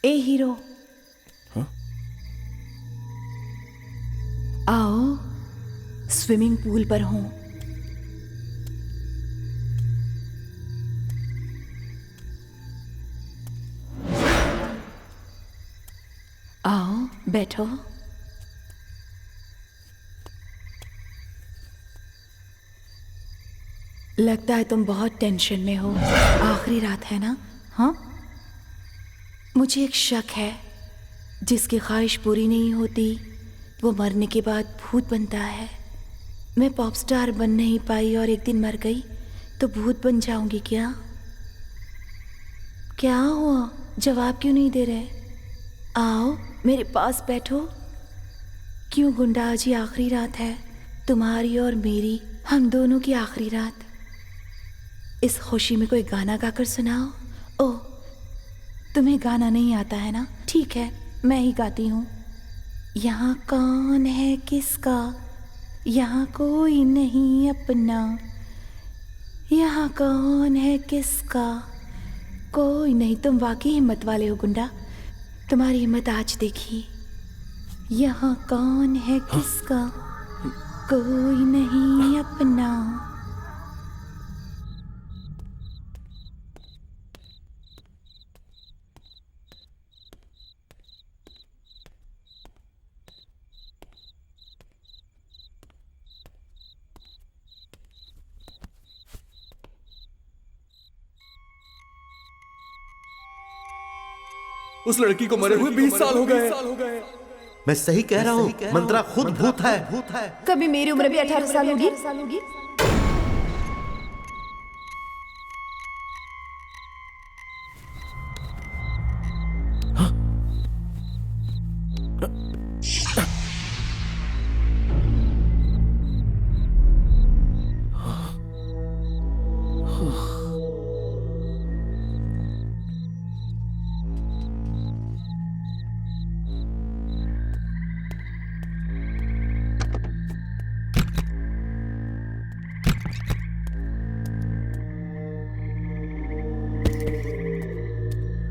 ए हीरो, आओ स्विमिंग पूल पर हूं। आओ बैठो। लगता है तुम बहुत टेंशन में हो। आखिरी रात है ना? हाँ, मुझे एक शक है, जिसकी ख्वाहिश पूरी नहीं होती वो मरने के बाद भूत बनता है। मैं पॉप स्टार बन नहीं पाई और एक दिन मर गई तो भूत बन जाऊंगी क्या? क्या हुआ, जवाब क्यों नहीं दे रहे? आओ मेरे पास बैठो। क्यों गुंडा, आज ही आखिरी रात है, तुम्हारी और मेरी, हम दोनों की आखिरी रात। इस खुशी में कोई गाना गाकर सुनाओ। ओह, तुम्हें गाना नहीं आता है ना? ठीक है, मैं ही गाती हूँ। यहाँ कौन है किसका, यहाँ कोई नहीं अपना, यहाँ कौन है किसका, कोई नहीं। तुम वाकई हिम्मत वाले हो गुंडा, तुम्हारी हिम्मत आज देखी। यहाँ कौन है किसका, कोई नहीं अपना। उस लड़की को मरे हुए 20 साल हो गए। मैं सही कह रहा हूँ, मंत्रा खुद भूत है। कभी मेरी उम्र भी 18 साल होगी।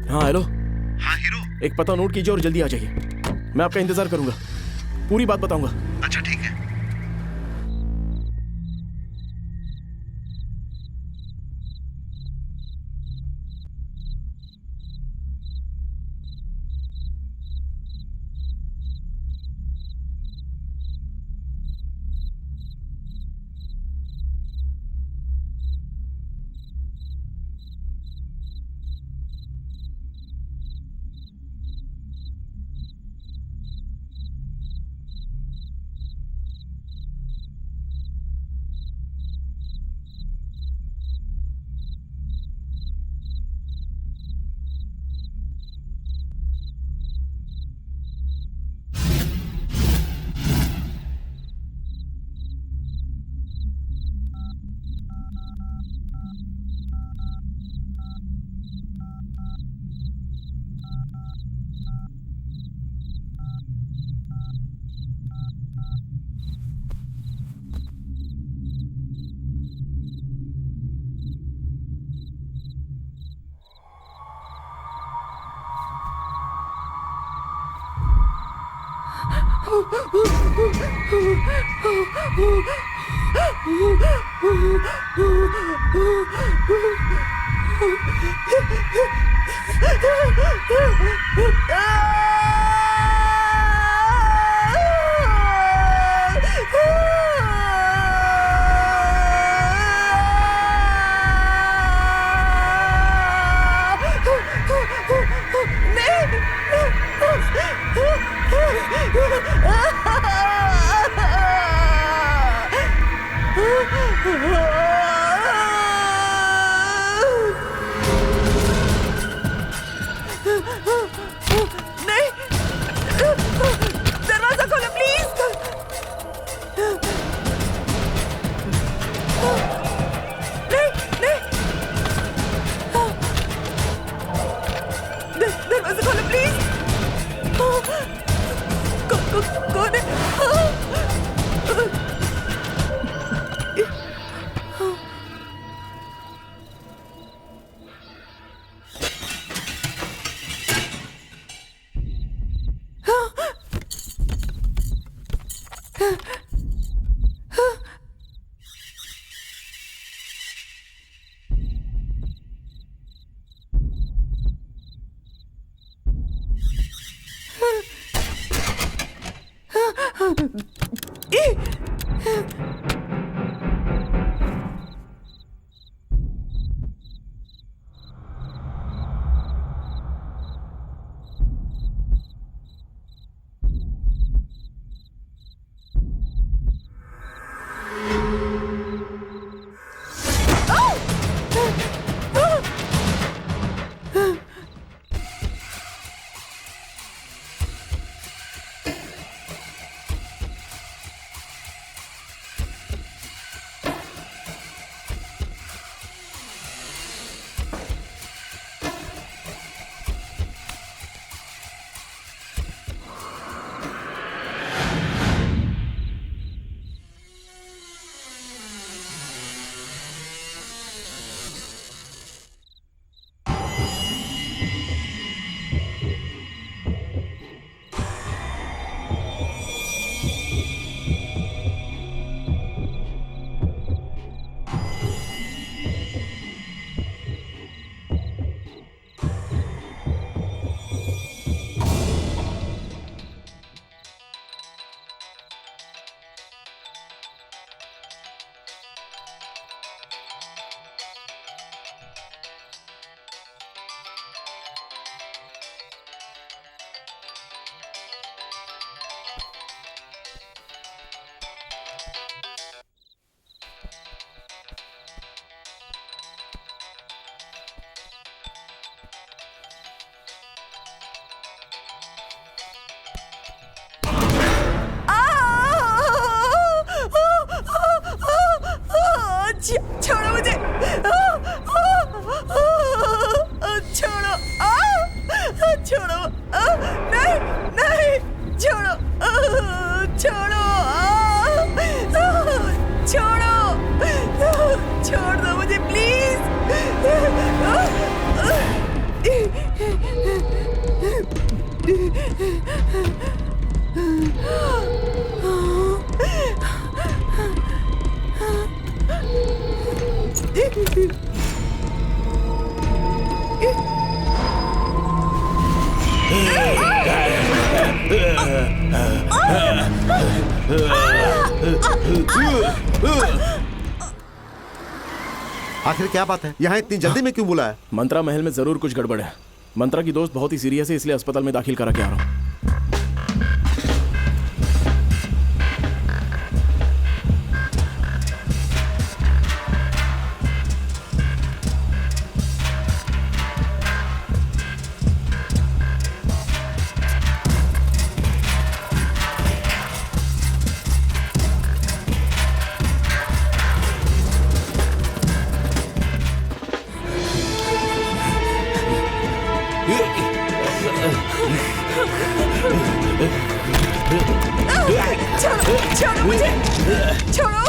हाँ हेलो। हाँ हीरो। एक पता नोट कीजिए और जल्दी आ जाइए। मैं आपका इंतजार करूंगा, पूरी बात बताऊंगा। अच्छा ठीक है। छोड़ो मुझे, छोड़ो, छोड़ो, नहीं नहीं, छोड़ो, छोड़ो, छोड़ो, छोड़ दो मुझे प्लीज। आखिर क्या बात है, यहाँ इतनी जल्दी में क्यों बुलाया? मंत्रा महल में जरूर कुछ गड़बड़ है। मंत्रा की दोस्त बहुत ही सीरियस है, इसलिए अस्पताल में दाखिल करा के आ रहा हूँ। छोड़ो मुझे, छोड़ो।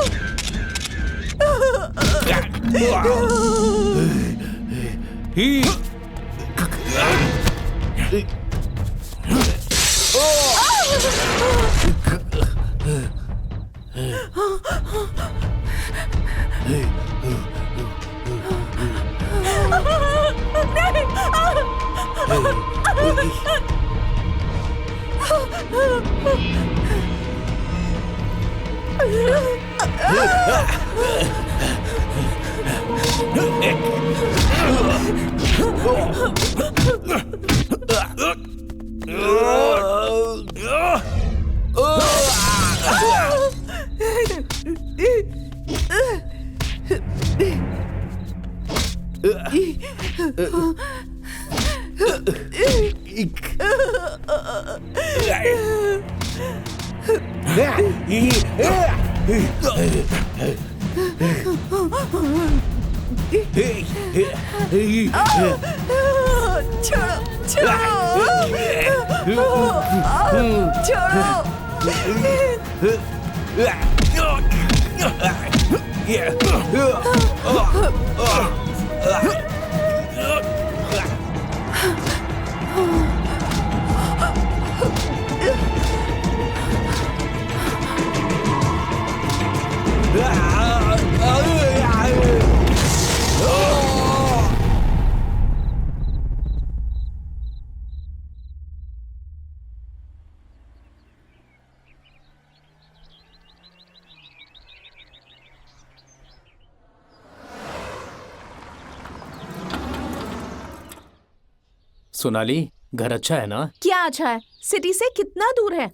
सोनाली, घर अच्छा है ना? क्या अच्छा है? सिटी से कितना दूर है?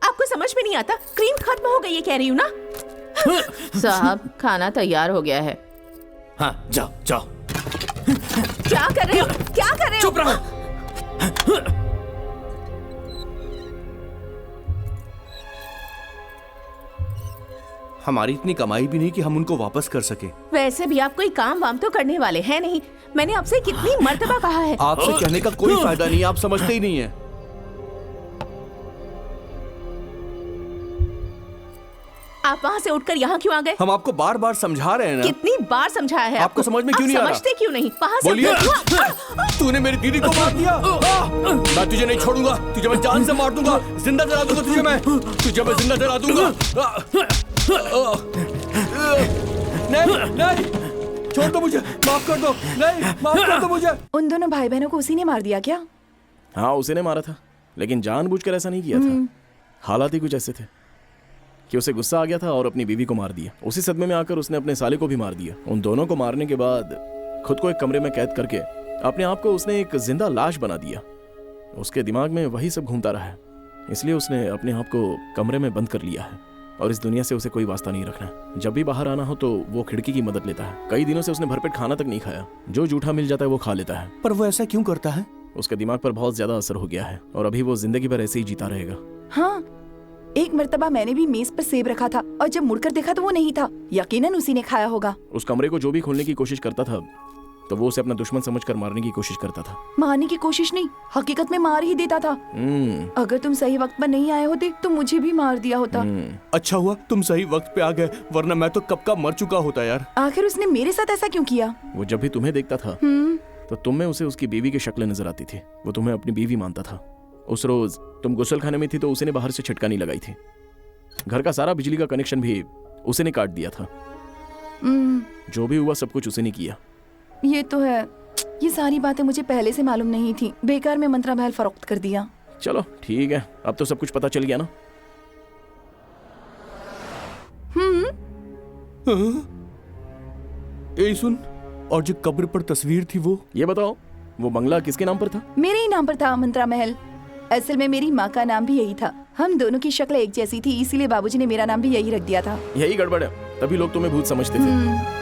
आपको समझ में नहीं आता? क्रीम खत्म हो गई है कह रही हूँ ना। साहब, खाना तैयार हो गया है। हाँ, जाओ जाओ। क्या कर रहे हो? क्या कर रहे हो? चुप रहो। हमारी इतनी कमाई भी नहीं कि हम उनको वापस कर सके। वैसे भी आप कोई काम वाम तो करने वाले हैं नहीं। मैंने आपसे कितनी मर्तबा कहा है। आपसे कहने का कोई फायदा नहीं, आप समझते ही नहीं है। आप वहाँ से उठकर यहाँ क्यों आ गए? हम आपको बार बार समझा रहे हैं ना। कितनी बार समझाया है आपको समझ में क्यों नहीं आ रहा? समझते क्यों नहीं? वहाँ से बोलिए। उठकर तूने मेरी दीदी को मार दिया। मैं तुझे नहीं छोड़ूंगा, तुझे मैं जान से मार दूंगा, जिंदा जला दूंगा तुझे मैं जिंदा जला दूंगा। नहीं नहीं, छोड़ दो मुझे, माफ कर दो। नहीं, माफ कर दो मुझे। उन दोनों भाई बहनों को उसी ने मार दिया क्या? हाँ, उसी ने मारा था, लेकिन जानबूझकर ऐसा नहीं किया था। हालात ही कुछ ऐसे थे कि उसे गुस्सा आ गया था और अपनी बीवी को मार दिया। उसी सदमे में आकर उसने अपने साले को भी मार दिया। उन दोनों को मारने के बाद खुद को एक कमरे में कैद करके अपने आप को उसने एक जिंदा लाश बना दिया। उसके दिमाग में वही सब घूमता रहा है, इसलिए उसने अपने आप को कमरे में बंद कर लिया है और इस दुनिया से उसे कोई वास्ता नहीं रखना। जब भी बाहर आना हो तो वो खिड़की की मदद लेता है। कई दिनों से उसने भरपेट खाना तक नहीं खाया। जो जूठा मिल जाता है वो खा लेता है। पर वो ऐसा क्यों करता है? उसके दिमाग पर बहुत ज्यादा असर हो गया है और अभी वो जिंदगी भर ऐसे ही जीता रहेगा। हाँ, एक मर्तबा मैंने भी मेज पर सेब रखा था और जब मुड़कर देखा तो वो नहीं था। यकीनन उसी ने खाया होगा। उस कमरे को जो भी खोलने की कोशिश करता था तो वो उसे अपना दुश्मन समझकर मारने की कोशिश करता था। मारने की कोशिश नहीं, हकीकत में मार ही देता था। अगर तुम सही वक्त पर नहीं आए होते तो मुझे भी मार दिया होता। अच्छा हुआ तुम सही वक्त पे आ गए, वरना मैं तो कब का मर चुका होता यार। आखिर उसने मेरे साथ ऐसा क्यों किया? वो जब भी तुम्हें देखता था तो तुम में उसे उसकी बीवी की शक्ल नजर आती थी। वो तुम्हें अपनी बीवी मानता था। उस रोज तुम गुसलखाने में थी तो उसे ने बाहर से छिटकानी लगाई थी। घर का सारा बिजली का कनेक्शन भी उसे ने काट दिया था। जो भी हुआ सब कुछ उसे ने किया। ये तो है, ये सारी बातें मुझे पहले से मालूम नहीं थी। बेकार में मंत्रा महल फरोख्त कर दिया। चलो ठीक है, अब तो सब कुछ पता चल गया ना। ए सुन, और जो कब्र पर तस्वीर थी वो? ये बताओ, वो बंगला किसके नाम पर था? मेरे ही नाम पर था, मंत्रा महल। असल में मेरी माँ का नाम भी यही था। हम दोनों की शक्ल एक जैसी थी, इसीलिए बाबूजी ने मेरा नाम भी यही रख दिया था। यही गड़बड़ है, तभी लोग तुम्हें भूत समझते थे।